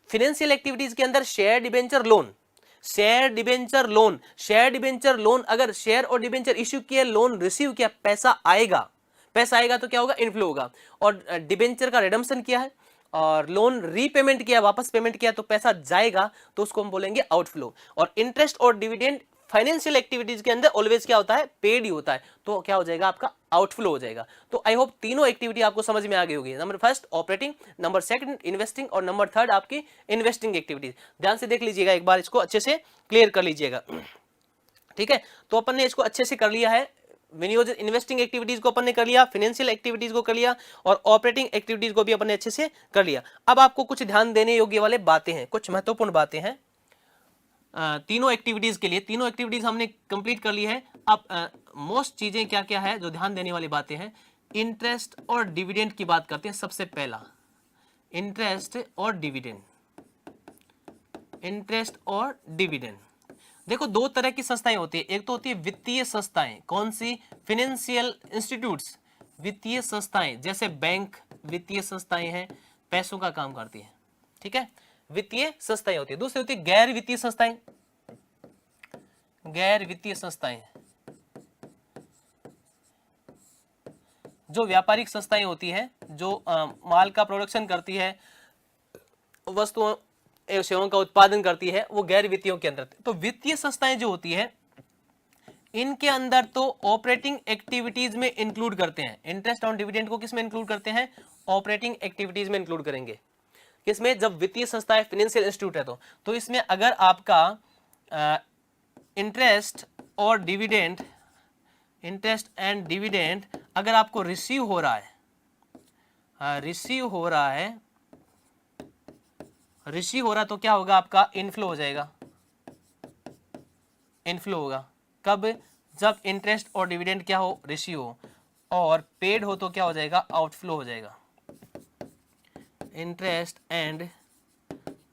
S1: फाइनेंशियल एक्टिविटीज के अंदर share, debenture, loan, share, debenture, loan, share, debenture, loan, अगर शेयर और डिबेंचर इश्यू किया, लोन रिसीव किया, पैसा आएगा, पैसा आएगा तो क्या होगा? इनफ्लो होगा। और डिबेंचर का रिडम्पशन किया है और लोन रीपेमेंट किया, वापस पेमेंट किया तो पैसा जाएगा, तो उसको हम बोलेंगे आउटफ्लो। और इंटरेस्ट और डिविडेंड फाइनेंशियल एक्टिविटीज के अंदर ऑलवेज क्या होता है, पेड ही होता है, तो क्या हो जाएगा आपका आउटफ्लो हो जाएगा। तो आई होप तीनों एक्टिविटी आपको समझ में आ गई होगी। Number first operating, number second investing, और नंबर थर्ड आपकी इन्वेस्टिंग एक्टिविटीज। ध्यान से देख लीजिएगा, एक बार इसको अच्छे से क्लियर कर लीजिएगा, ठीक है। तो अपन ने इसको अच्छे से कर लिया है, विनियोजन इन्वेस्टिंग एक्टिविटीज को अपन ने कर लिया, फाइनेंशियल एक्टिविटीज को कर लिया, और ऑपरेटिंग एक्टिविटीज को भी अपन ने अच्छे से कर लिया। अब आपको कुछ ध्यान देने योग्य वाले बातें हैं, कुछ महत्वपूर्ण बातें हैं तीनों एक्टिविटीज के लिए। तीनों एक्टिविटीज हमने कंप्लीट कर ली है। अब मोस्ट चीजें क्या क्या है जो ध्यान देने वाली बातें हैं, इंटरेस्ट और डिविडेंड की बात करते हैं। सबसे पहला इंटरेस्ट और डिविडेंड, इंटरेस्ट और डिविडेंड। देखो दो तरह की संस्थाएं होती है, एक तो होती है वित्तीय संस्थाएं, कौन सी, फाइनेंशियल इंस्टीट्यूट्स, वित्तीय संस्थाएं, जैसे बैंक वित्तीय संस्थाएं हैं, पैसों का काम करती है, ठीक है, वित्तीय संस्थाएं होती है। दूसरी होती है गैर वित्तीय संस्थाएं, गैर वित्तीय संस्थाएं जो व्यापारिक संस्थाएं होती है, जो माल का प्रोडक्शन करती है, वस्तुओं एवं सेवाओं का उत्पादन करती है, वो गैर वित्तीयों के अंदर। तो वित्तीय संस्थाएं जो होती है इनके अंदर तो ऑपरेटिंग एक्टिविटीज में इंक्लूड करते हैं। इंटरेस्ट और डिविडेंड को किसमें इंक्लूड करते हैं, ऑपरेटिंग एक्टिविटीज में इंक्लूड करेंगे। किसमें, जब वित्तीय संस्था है, फाइनेंशियल इंस्टीट्यूट है, तो इसमें अगर आपका इंटरेस्ट और डिविडेंड, इंटरेस्ट एंड डिविडेंड अगर आपको रिसीव हो रहा है, रिसीव हो रहा है तो क्या होगा, आपका इनफ्लो हो जाएगा, इनफ्लो होगा। कब, जब इंटरेस्ट और डिविडेंड क्या हो, रिसीव हो, और पेड हो तो क्या हो जाएगा, आउटफ्लो हो जाएगा। इंटरेस्ट एंड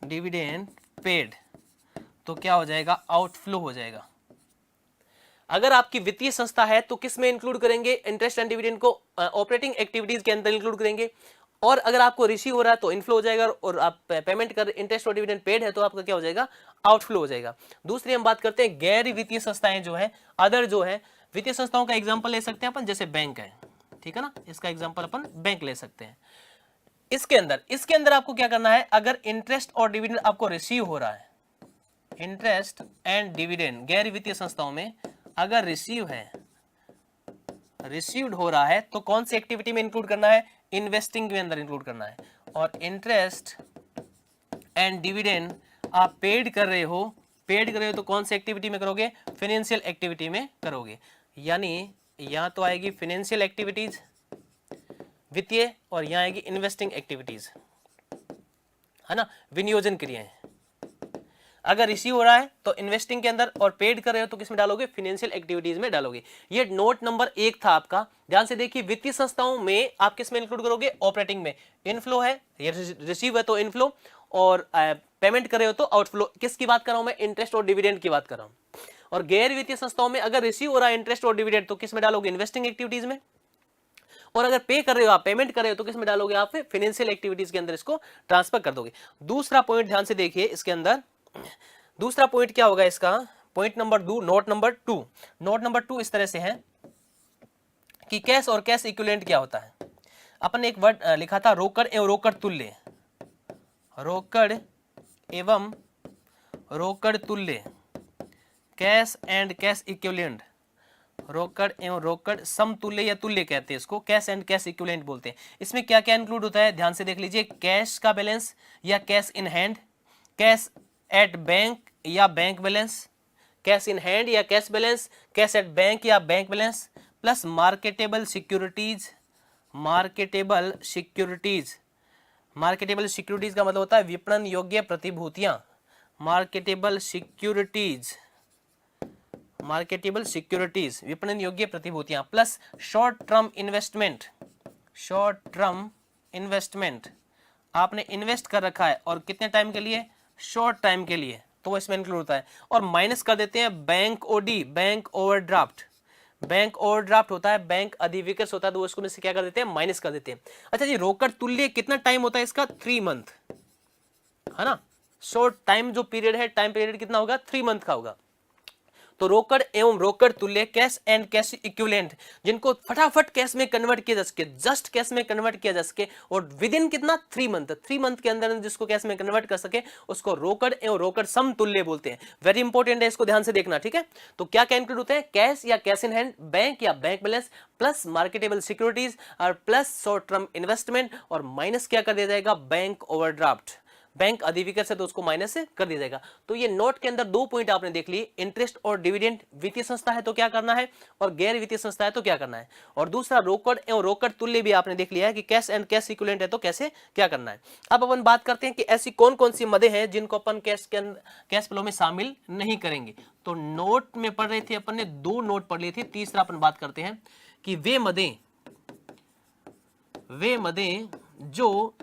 S1: डिविडेंड पेड तो क्या हो जाएगा, आउटफ्लो हो जाएगा। अगर आपकी वित्तीय संस्था है तो किस में इंक्लूड करेंगे, इंटरेस्ट एंड डिविडेंड को ऑपरेटिंग एक्टिविटीज के अंदर इंक्लूड करेंगे। और अगर आपको रिसीव हो रहा है तो इनफ्लो हो जाएगा, और आप पेमेंट कर इंटरेस्ट और डिविडेंड पेड है तो आपका क्या हो जाएगा, आउटफ्लो हो जाएगा। दूसरी हम बात करते हैं गैर वित्तीय संस्थाएं जो है, अदर जो है वित्तीय संस्थाओं का एग्जांपल ले सकते हैं अपन, जैसे बैंक है, ठीक है ना, इसका एग्जांपल अपन बैंक ले सकते हैं। इसके अंदर आपको क्या करना है, अगर इंटरेस्ट और डिविडेंड आपको रिसीव हो रहा है, इंटरेस्ट एंड डिविडेंड गैर वित्तीय संस्थाओं में अगर रिसीव्ड हो रहा है तो कौन सी एक्टिविटी में इंक्लूड करना है, इन्वेस्टिंग के अंदर इंक्लूड करना है। और इंटरेस्ट एंड डिविडेंड आप पेड कर रहे हो तो कौन सी एक्टिविटी में करोगे, फाइनेंशियल एक्टिविटी में करोगे। यानी यहां तो आएगी फाइनेंशियल एक्टिविटीज वित्तीय, और यहां आएगी इन्वेस्टिंग एक्टिविटीज, है ना, विनियोजन क्रियाएं। अगर रिसीव हो रहा है तो इन्वेस्टिंग के अंदर, और पेड कर रहे हो तो किसमें डालोगे, फाइनेंशियल एक्टिविटीज में डालोगे। ये नोट नंबर 1 था आपका, ध्यान से देखिए। वित्तीय संस्थाओं में आप किसमें इंक्लूड करोगे, ऑपरेटिंग में। इनफ्लो है, ये रिसीव है तो इनफ्लो, और पेमेंट कर रहे हो तो आउटफ्लो। किसकी बात कर रहा हूं मैं, इंटरेस्ट और डिविडेंड की बात कर रहा हूं। और गैर वित्तीय संस्थाओं में अगर रिसीव हो रहा है इंटरेस्ट और डिविडेंड तो किसमें डालोगे, इन्वेस्टिंग एक्टिविटीज में। और अगर पे कर रहे हो आप, पेमेंट कर रहे हो तो किसमें डालोगे, आप फाइनेंशियल एक्टिविटीज के अंदर इसको ट्रांसफर कर दोगे। दूसरा पॉइंट ध्यान से देखिए, इसके अंदर दूसरा पॉइंट क्या होगा इसका, पॉइंट नंबर 2, नोट नंबर 2 इस तरह से है कि कैश और कैश इक्विवेलेंट क्या होता है। अपन ने एक वर्ड लिखा था, रोकड़ एवं रोकड़ तुल्य, रोकड़ एवं रोकड़ तुल्य, कैश एंड कैश इक्विवेलेंट, रोकड़ एवं रोकड़ समतुल्य या तुल्य कहते हैं इसको, कैश एंड कैश इक्विवेलेंट बोलते हैं। इसमें क्या क्या इंक्लूड होता है, ध्यान से देख लीजिए। कैश का बैलेंस या cash in hand, cash at bank या bank balance, cash in hand या cash balance, cash at bank या bank balance, plus marketable securities, marketable securities का मतलब होता है विपणन योग्य प्रतिभूतियां, मार्केटेबल सिक्योरिटीज विपणन योग्य प्रतिभूतियां, प्लस शॉर्ट टर्म इन्वेस्टमेंट आपने इन्वेस्ट कर रखा है और कितने टाइम के लिए, शॉर्ट टाइम के लिए, तो इसमें इंक्लूड होता है। और माइनस कर देते हैं बैंक ओडी, बैंक ओवरड्राफ्ट होता है, बैंक अधिविकर्ष होता है, तो उसको में से क्या कर देते हैं, माइनस कर देते हैं। अच्छा जी, रोकड़ तुल्य कितना टाइम होता है इसका, 3 मंथ, है ना। शॉर्ट टाइम जो पीरियड है, टाइम पीरियड कितना होगा, 3 मंथ का होगा। तो रोकड़ एवं रोकड़ तुल्य, कैश एंड कैश इक्विवेलेंट, जिनको फटाफट कैश में कन्वर्ट किया जा सके, जस्ट कैश में कन्वर्ट किया जा सके और विद इन कितना 3 मंथ के अंदर जिसको कैश में कन्वर्ट कर सके, उसको रोकड़ एवं रोकड़ समतुल्य बोलते हैं। वेरी इंपॉर्टेंट है, इसको ध्यान से देखना, ठीक है। तो क्या क्या इंक्लूड होते हैं, कैश या कैश इन हैंड, बैंक या bank balance, plus marketable securities और प्लस शॉर्ट टर्म इन्वेस्टमेंट, और माइनस क्या कर दिया जाएगा, बैंक ओवरड्राफ्ट, बैंक अधिविकृत से तो उसको माइनस से कर दिया जाएगा। तो ये नोट के अंदर 2 पॉइंट आपने देख लिए, इंटरेस्ट और डिविडेंड, वित्तीय संस्था है तो क्या करना है और गैर वित्तीय संस्था है तो क्या करना है, और दूसरा रोकड़ एवं रोकड़ तुल्य भी आपने देख लिया है कि कैश एंड कैश इक्विवेलेंट है तो कैसे क्या करना है। अब अपन बात करते हैं कि ऐसी कौन कौन सी मदें हैं जिनको अपन कैश फ्लो में शामिल नहीं करेंगे। तो नोट में पढ़ रहे थे अपन ने, 2 नोट पढ़ लिए थे, तीसरा अपन बात करते हैं कि वे मदें जो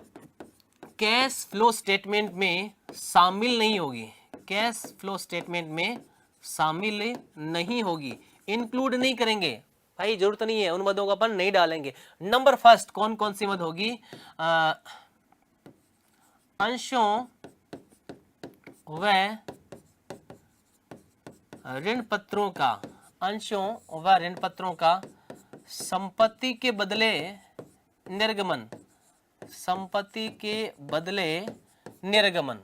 S1: कैश फ्लो स्टेटमेंट में शामिल नहीं होगी, कैश फ्लो स्टेटमेंट में शामिल नहीं होगी, इंक्लूड नहीं करेंगे भाई, जरूरत नहीं है, उन मदों को अपन नहीं डालेंगे। नंबर फर्स्ट कौन कौन सी मद होगी, अंशों व ऋण पत्रों का, अंशों व ऋण पत्रों का संपत्ति के बदले निर्गमन, संपत्ति के बदले निर्गमन।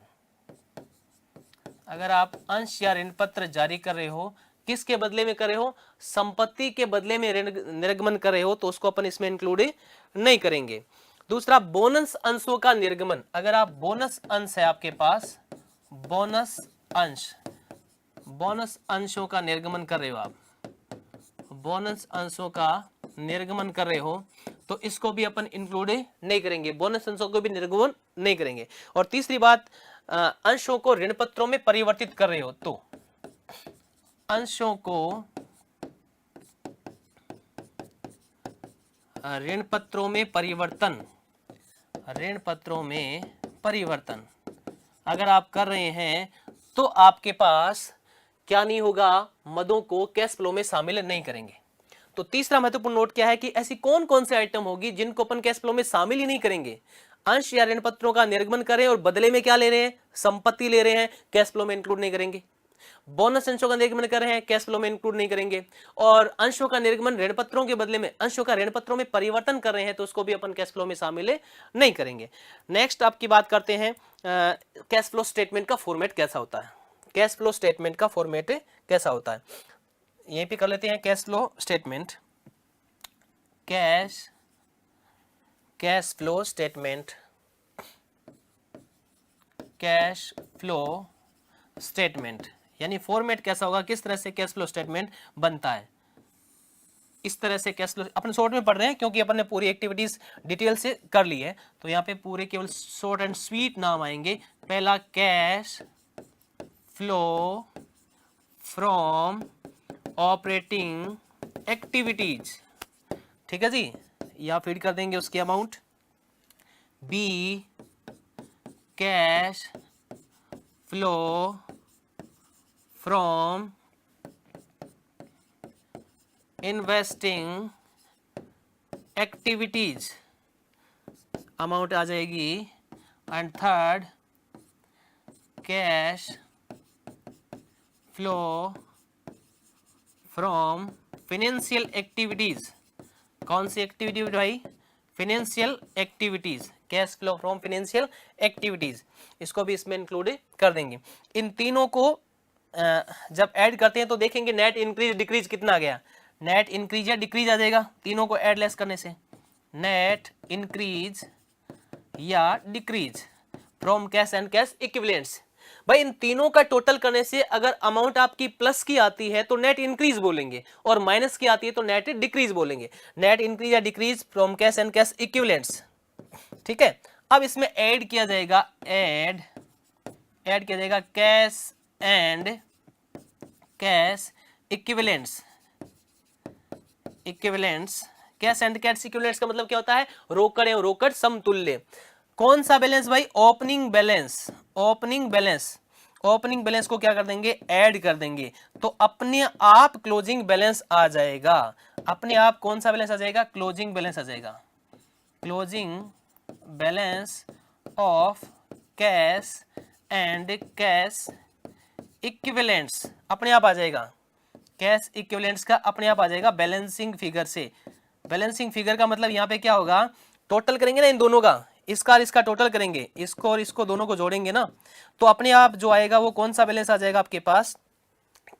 S1: अगर आप अंश या ऋण पत्र जारी कर रहे हो, किसके बदले में कर रहे हो, संपत्ति के बदले में ऋण निर्गमन कर रहे हो, तो उसको अपन इसमें इंक्लूड नहीं करेंगे। दूसरा बोनस अंशों का निर्गमन, अगर आप बोनस अंश है आपके पास, बोनस अंशों का निर्गमन कर रहे हो, आप बोनस अंशों का निर्गमन कर रहे हो तो इसको भी अपन इंक्लूड नहीं करेंगे, बोनस अंशों को भी निर्गमन नहीं करेंगे। और तीसरी बात, अंशों को ऋण पत्रों में परिवर्तित कर रहे हो तो अंशों को ऋण पत्रों में परिवर्तन, ऋण पत्रों में परिवर्तन अगर आप कर रहे हैं तो आपके पास क्या नहीं होगा, मदों को कैश फ्लो में शामिल नहीं करेंगे। तो तीसरा महत्वपूर्ण नोट क्या है कि ऐसी कौन कौन से आइटम होगी जिनको अपन कैश फ्लो में शामिल ही नहीं करेंगे, अंश या ऋण पत्रों का निर्गमन करें और बदले में क्या ले रहे हैं, संपत्ति ले रहे हैं, कैश फ्लो में इंक्लूड नहीं करेंगे। बोनस अंशों का निर्गमन कर रहे हैं, कैश फ्लो में इंक्लूड नहीं करेंगे। और अंशों का निर्गमन ऋण पत्रों के बदले में अंशों का ऋण पत्रों में परिवर्तन कर रहे हैं तो उसको भी अपन कैश फ्लो में शामिल नहीं करेंगे। नेक्स्ट आपकी बात करते हैं कैश फ्लो स्टेटमेंट का फॉर्मेट कैसा होता है, कैश फ्लो स्टेटमेंट का फॉर्मेट कैसा होता है, यहीं पे कर लेते हैं cash flow statement, cash flow statement, cash flow statement यानी फॉर्मेट कैसा होगा, किस तरह से कैश फ्लो स्टेटमेंट बनता है। इस तरह से कैश फ्लो अपन शॉर्ट में पढ़ रहे हैं क्योंकि अपन ने पूरी एक्टिविटीज डिटेल से कर ली है, तो यहाँ पे पूरे केवल शॉर्ट एंड स्वीट नाम आएंगे। पहला cash flow from operating activities, ठीक है जी, या फीड कर देंगे उसकी amount. B cash flow from investing activities, amount आ जाएगी। And third cash flow from financial activities, कौन सी एक्टिविटी भाई, financial activities, cash flow from financial activities, इसको भी इसमें इंक्लूड कर देंगे। इन तीनों को जब ऐड करते हैं तो देखेंगे नेट इंक्रीज डिक्रीज कितना आ गया, नेट इंक्रीज या डिक्रीज आ जाएगा तीनों को ऐड लेस करने से, नेट इंक्रीज या decrease from cash and cash equivalents. भाई इन तीनों का टोटल करने से अगर अमाउंट आपकी प्लस की आती है तो नेट इंक्रीज बोलेंगे और माइनस की आती है तो नेट डिक्रीज बोलेंगे, नेट इंक्रीज या decrease from cash and cash equivalents, ठीक है। अब इसमें ऐड किया जाएगा, ऐड किया जाएगा cash and cash equivalents, cash and cash equivalents का मतलब क्या होता है, रोकड़ एवं रोकड़ समतुल्य। कौन सा बैलेंस भाई, ओपनिंग बैलेंस, ओपनिंग बैलेंस को क्या कर देंगे, ऐड कर देंगे तो अपने आप क्लोजिंग बैलेंस आ जाएगा, अपने आप कौन सा बैलेंस आ जाएगा, क्लोजिंग बैलेंस आ जाएगा, closing balance of cash and cash equivalents अपने आप आ जाएगा। कैश इक्विवेलेंट्स का अपने आप आ जाएगा बैलेंसिंग फिगर से। बैलेंसिंग फिगर का मतलब यहाँ पे क्या होगा, टोटल करेंगे ना इन दोनों का, इसका और इसका टोटल करेंगे, इसको और इसको दोनों को जोड़ेंगे ना, तो अपने आप जो आएगा वो कौन सा बैलेंस आ जाएगा आपके पास,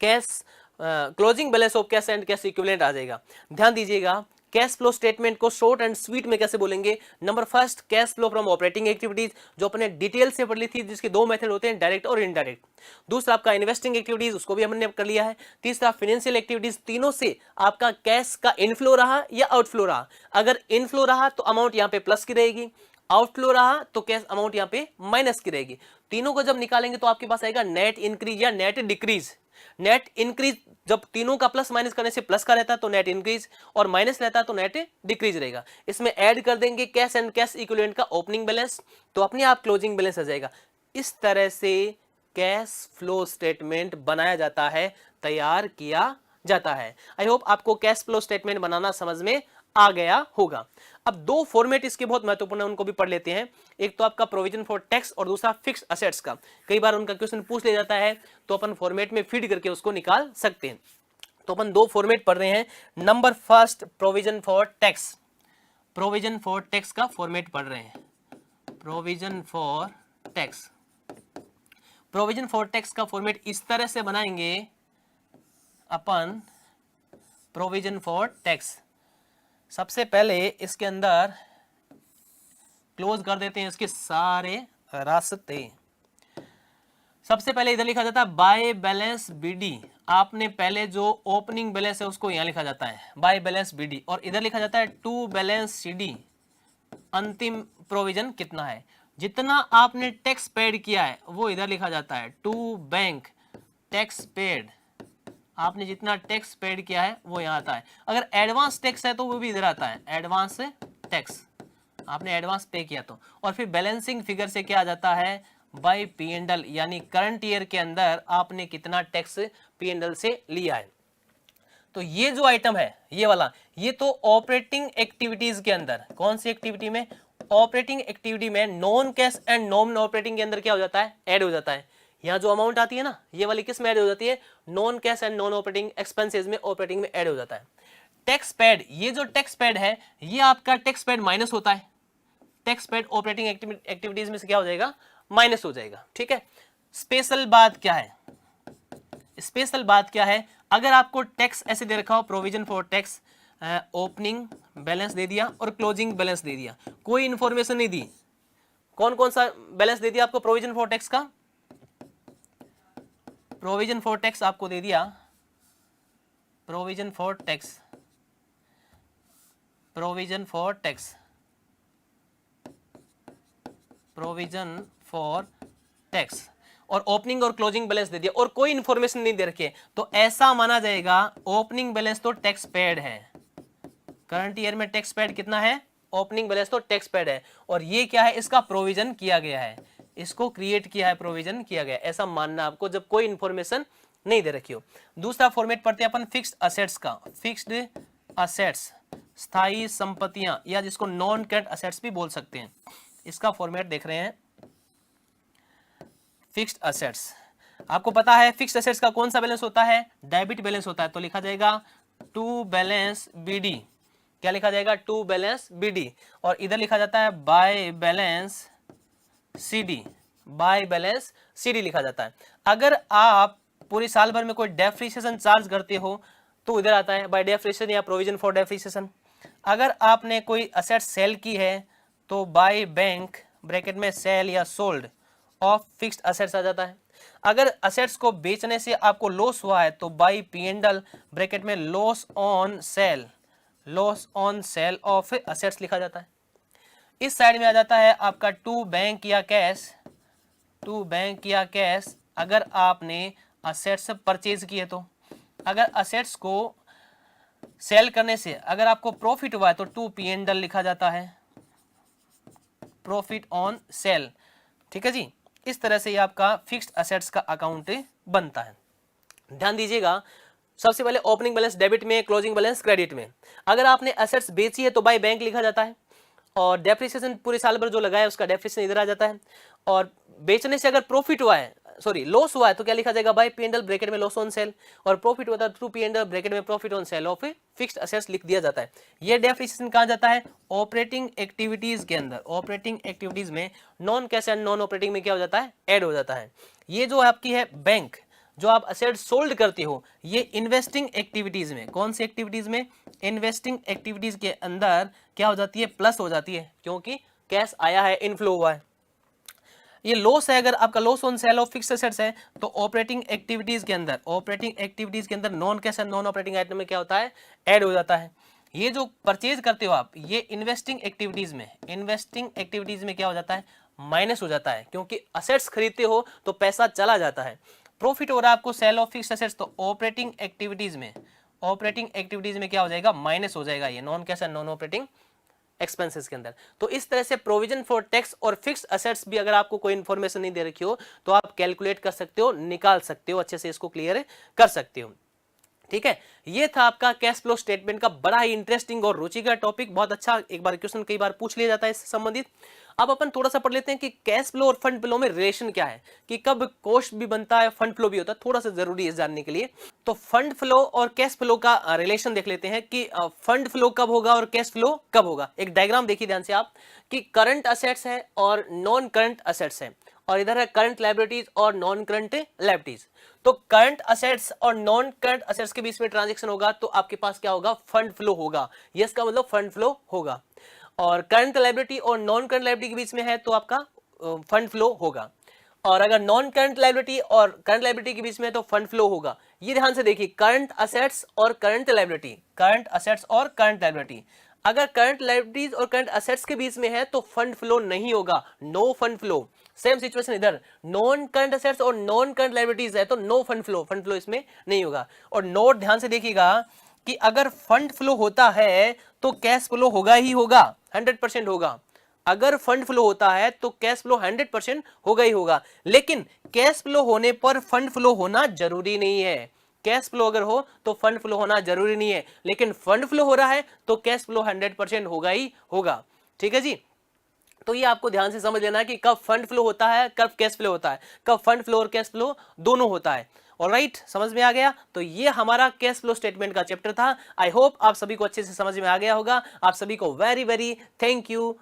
S1: cash closing balance of cash and cash equivalent आ जाएगा। ध्यान दीजिएगा, कैश फ्लो स्टेटमेंट को शॉर्ट एंड स्वीट में कैसे बोलेंगे। Number first, cash flow from operating activities, जो अपने डिटेल से पढ़ ली थी, जिसके दो मेथड होते हैं, डायरेक्ट और इनडायरेक्ट। दूसरा आपका इन्वेस्टिंग एक्टिविटीज, उसको भी हमने कर लिया है। तीसरा फाइनेंशियल एक्टिविटीज, तीनों से आपका कैश का इनफ्लो रहा या आउटफ्लो रहा। अगर इनफ्लो रहा तो अमाउंट यहाँ पे प्लस की रहेगी, आउटफ्लो रहा तो कैश अमाउंट यहाँ पे माइनस की रहेगी। तीनों को जब निकालेंगे तो आपके पास आएगा नेट इंक्रीज या नेट डिक्रीज। नेट इंक्रीज जब तीनों का प्लस माइनस करने से प्लस का रहता है तो नेट इंक्रीज, और माइनस रहता है तो नेट डिक्रीज रहेगा। इसमें ऐड कर देंगे कैश एंड कैश इक्विवेलेंट का ओपनिंग बैलेंस, तो अपने आप क्लोजिंग बैलेंस आ जाएगा। इस तरह से कैश फ्लो स्टेटमेंट बनाया जाता है, तैयार किया जाता है। आई होप आपको कैश फ्लो स्टेटमेंट बनाना समझ में आ गया होगा। अब दो फॉर्मेट इसके बहुत महत्वपूर्ण है, उनको भी पढ़ लेते हैं। एक तो आपका प्रोविजन फॉर टैक्स और दूसरा फिक्स असेट्स का। कई बार उनका क्वेश्चन पूछ लिया जाता है तो अपन फॉर्मेट में फीड करके उसको निकाल सकते हैं। तो अपन दो फॉर्मेट पढ़ रहे हैं। Number first, provision for tax. Provision for tax का फॉर्मेट पढ़ रहे हैं। Provision for tax, provision for tax का फॉर्मेट इस तरह से बनाएंगे अपन। प्रोविजन फॉर टैक्स, सबसे पहले इसके अंदर क्लोज कर देते हैं इसके सारे रास्ते। सबसे पहले इधर लिखा जाता है बाय बैलेंस बीडी। आपने पहले जो ओपनिंग बैलेंस है उसको यहां लिखा जाता है बाय बैलेंस बीडी, और इधर लिखा जाता है टू बैलेंस सीडी। अंतिम प्रोविजन कितना है, जितना आपने टैक्स पेड किया है वो इधर लिखा जाता है टू बैंक टैक्स पेड। आपने जितना टैक्स पेड किया है वो यहाँ आता है। अगर एडवांस टैक्स है तो वो भी इधर आता है, एडवांस टैक्स, आपने एडवांस पे किया तो। और फिर बैलेंसिंग फिगर से क्या आ जाता है, बाय पी&एल, यानी करंट ईयर के अंदर आपने कितना टैक्स पी&एल से लिया है। तो ये जो आइटम है ये वाला, ये तो ऑपरेटिंग एक्टिविटीज के अंदर, कौन सी एक्टिविटी में, ऑपरेटिंग एक्टिविटी में non cash and non operating के अंदर क्या हो जाता है, ऐड हो जाता है। यहाँ जो अमाउंट आती है ना, ये वाली किस में ऐड हो जाती है, non cash and non operating expenses में, ऑपरेटिंग में ऐड हो जाता है। टैक्स पेड, ये जो टैक्स पेड है ये आपका टैक्स पेड माइनस होता है। टैक्स पेड ऑपरेटिंग एक्टिविटीज में से क्या हो जाएगा, माइनस हो जाएगा। ठीक है। स्पेशल बात क्या है, स्पेशल बात क्या है, अगर आपको टैक्स ऐसे दे रखा हो, provision for tax, opening balance दे दिया और क्लोजिंग बैलेंस दे दिया, कोई इंफॉर्मेशन नहीं दी, कौन कौन सा बैलेंस दे दिया आपको प्रोविजन फॉर टैक्स का, प्रोविजन फॉर टैक्स आपको दे दिया, provision for tax, provision for tax, provision for tax, और ओपनिंग और क्लोजिंग बैलेंस दे दिया और कोई इंफॉर्मेशन नहीं दे रखी, तो ऐसा माना जाएगा ओपनिंग बैलेंस तो टैक्स पेड है। करंट ईयर में टैक्स पेड कितना है, ओपनिंग बैलेंस तो टैक्स पेड है, और ये क्या है, इसका प्रोविजन किया गया है, इसको क्रिएट किया है, प्रोविजन किया गया, ऐसा मानना आपको जब कोई इंफॉर्मेशन नहीं दे रखी हो। दूसरा फॉर्मेट पढ़ते हैं अपन फिक्स्ड असेट्स का। फिक्स्ड असेट्स, स्थायी संपत्तियां, या जिसको नॉन करंट असेट्स भी बोल सकते हैं, इसका फॉर्मेट देख रहे हैं। फिक्स्ड असेट्स, आपको पता है फिक्स्ड असेट्स का कौन सा बैलेंस होता है, डेबिट बैलेंस होता है, तो लिखा जाएगा टू बैलेंस बीडी। क्या लिखा जाएगा, टू बैलेंस बीडी, और इधर लिखा जाता है by balance CD, by balance CD लिखा जाता है। अगर आप पूरी साल भर में कोई डेप्रिसिएशन चार्ज करते हो तो इधर आता है बाय डेप्रिसिएशन या प्रोविजन फॉर डेप्रिसिएशन। अगर आपने कोई असेट सेल की है तो बाय बैंक ब्रैकेट में सेल या सोल्ड ऑफ फिक्स्ड असेट्स आ जाता है। अगर असेट्स को बेचने से आपको लॉस हुआ है तो बाय पी&एल ब्रैकेट में loss on sale, loss on sale of assets लिखा जाता है। इस साइड में आ जाता है आपका टू बैंक या कैश, टू बैंक या कैश अगर आपने असेट्स परचेज किए तो। अगर असेट्स को सेल करने से अगर आपको प्रॉफिट हुआ है तो टू पी&एल लिखा जाता है, प्रॉफिट ऑन सेल। ठीक है जी, इस तरह से ये आपका फिक्स्ड असेट्स का अकाउंट बनता है। ध्यान दीजिएगा, सबसे पहले ओपनिंग बैलेंस डेबिट में, क्लोजिंग बैलेंस क्रेडिट में। अगर आपने असेट्स बेची है तो बाय बैंक लिखा जाता है, और डेप्रिसिएशन पूरे साल भर जो लगाया है उसका डेप्रिसिएशन इधर आ जाता है। और बेचने से अगर प्रॉफिट हुआ है, सॉरी लॉस हुआ है तो क्या लिखा जाएगा बाय P&L ब्रैकेट में लॉस ऑन सेल, और प्रॉफिट होता है थ्रू P&L ब्रैकेट में profit on sale of fixed assets लिख दिया जाता है। ये डेफिनेशन कहा जाता है ऑपरेटिंग एक्टिविटीज के अंदर। ऑपरेटिंग एक्टिविटीज में non cash and non operating में क्या हो जाता है, ऐड हो जाता है। ये जो आपकी है बैंक, जो आप असेट सोल्ड करते हो, ये इन्वेस्टिंग एक्टिविटीज में, कौन सी एक्टिविटीज में, इन्वेस्टिंग एक्टिविटीज के अंदर क्या हो जाती है, प्लस हो जाती है, क्योंकि कैश आया है, इनफ्लो हुआ है। ये लॉस है, अगर आपका loss on sale of fixed assets है तो ऑपरेटिंग एक्टिविटीज के अंदर, ऑपरेटिंग एक्टिविटीज के अंदर non cash and non operating item में क्या होता है, ऐड हो जाता है। ये जो परचेज करते हो आप, ये इन्वेस्टिंग एक्टिविटीज में, इन्वेस्टिंग एक्टिविटीज में क्या हो जाता है, माइनस हो जाता है, क्योंकि असेट्स खरीदते हो तो पैसा चला जाता है। प्रॉफिट हो रहा है आपको सेल ऑफ फिक्स्ड एसेट्स, तो ऑपरेटिंग एक्टिविटीज में, ऑपरेटिंग एक्टिविटीज में क्या हो जाएगा, माइनस हो जाएगा, ये non cash and non operating expenses के अंदर। तो इस तरह से प्रोविजन फॉर टैक्स और फिक्स असेट्स भी अगर आपको कोई इंफॉर्मेशन नहीं दे रखी हो तो आप कैलकुलेट कर सकते हो, निकाल सकते हो, अच्छे से इसको क्लियर कर सकते हो। ठीक है, ये था आपका कैश फ्लो स्टेटमेंट का बड़ा ही इंटरेस्टिंग और रुचिकर टॉपिक, बहुत अच्छा, एक बार क्वेश्चन कई बार पूछ लिया जाता है इससे संबंधित। अब अपन थोड़ा सा पढ़ लेते हैं कि कैश फ्लो और फंड फ्लो में रिलेशन क्या है, कि कब कॉस्ट भी बनता है, फंड फ्लो भी होता है, थोड़ा सा जरूरी है जानने के लिए। तो फंड फ्लो और कैश फ्लो का रिलेशन देख लेते हैं कि फंड फ्लो कब होगा और कैश फ्लो कब होगा। एक डायग्राम देखिए ध्यान से आप, कि करंट असेट्स है और नॉन करंट असेट्स है, और इधर है करंट लायबिलिटीज और नॉन करंट लायबिलिटीज। तो करंट असेट्स और नॉन करंट असेट्स के बीच में ट्रांजैक्शन होगा तो आपके पास क्या होगा, फंड फ्लो होगा। यस का मतलब फंड फ्लो होगा। और करंट लायबिलिटी और नॉन करंट लायबिलिटी के बीच में है तो आपका फंड फ्लो होगा। और अगर नॉन करंट लायबिलिटी और करंट लायबिलिटी के बीच में है तो फंड फ्लो होगा। ये ध्यान से देखिए, करंट असेट्स और करंट लायबिलिटी, करंट असेट्स और करंट लायबिलिटी, अगर करंट लायबिलिटीज और करंट असेट्स के बीच में है तो फंड फ्लो नहीं होगा, no fund flow. Same situation इधर, नॉन करंट असेट्स और नॉन करंट लायबिलिटीज है तो no fund flow, fund flow इसमें नहीं होगा। और नोट ध्यान से देखिएगा कि अगर फंड फ्लो होता है तो कैश फ्लो होगा ही होगा, 100% होगा। अगर फंड फ्लो होता है तो कैश फ्लो 100% होगा ही होगा, लेकिन कैश फ्लो होने पर फंड फ्लो होना जरूरी नहीं है। कैश फ्लो अगर हो तो फंड फ्लो होना जरूरी नहीं है, लेकिन फंड फ्लो हो रहा है तो कैश फ्लो 100% होगा ही होगा। ठीक है जी, तो ये आपको ध्यान से समझ लेना है कि कब फंड फ्लो होता है, कब कैश फ्लो होता है, कब फंड फ्लो और कैश फ्लो दोनों होता है। ऑलराइट, समझ में आ गया। तो ये हमारा कैश फ्लो स्टेटमेंट का चैप्टर था। आई होप आप सभी को अच्छे से समझ में आ गया होगा। आप सभी को वेरी वेरी थैंक यू।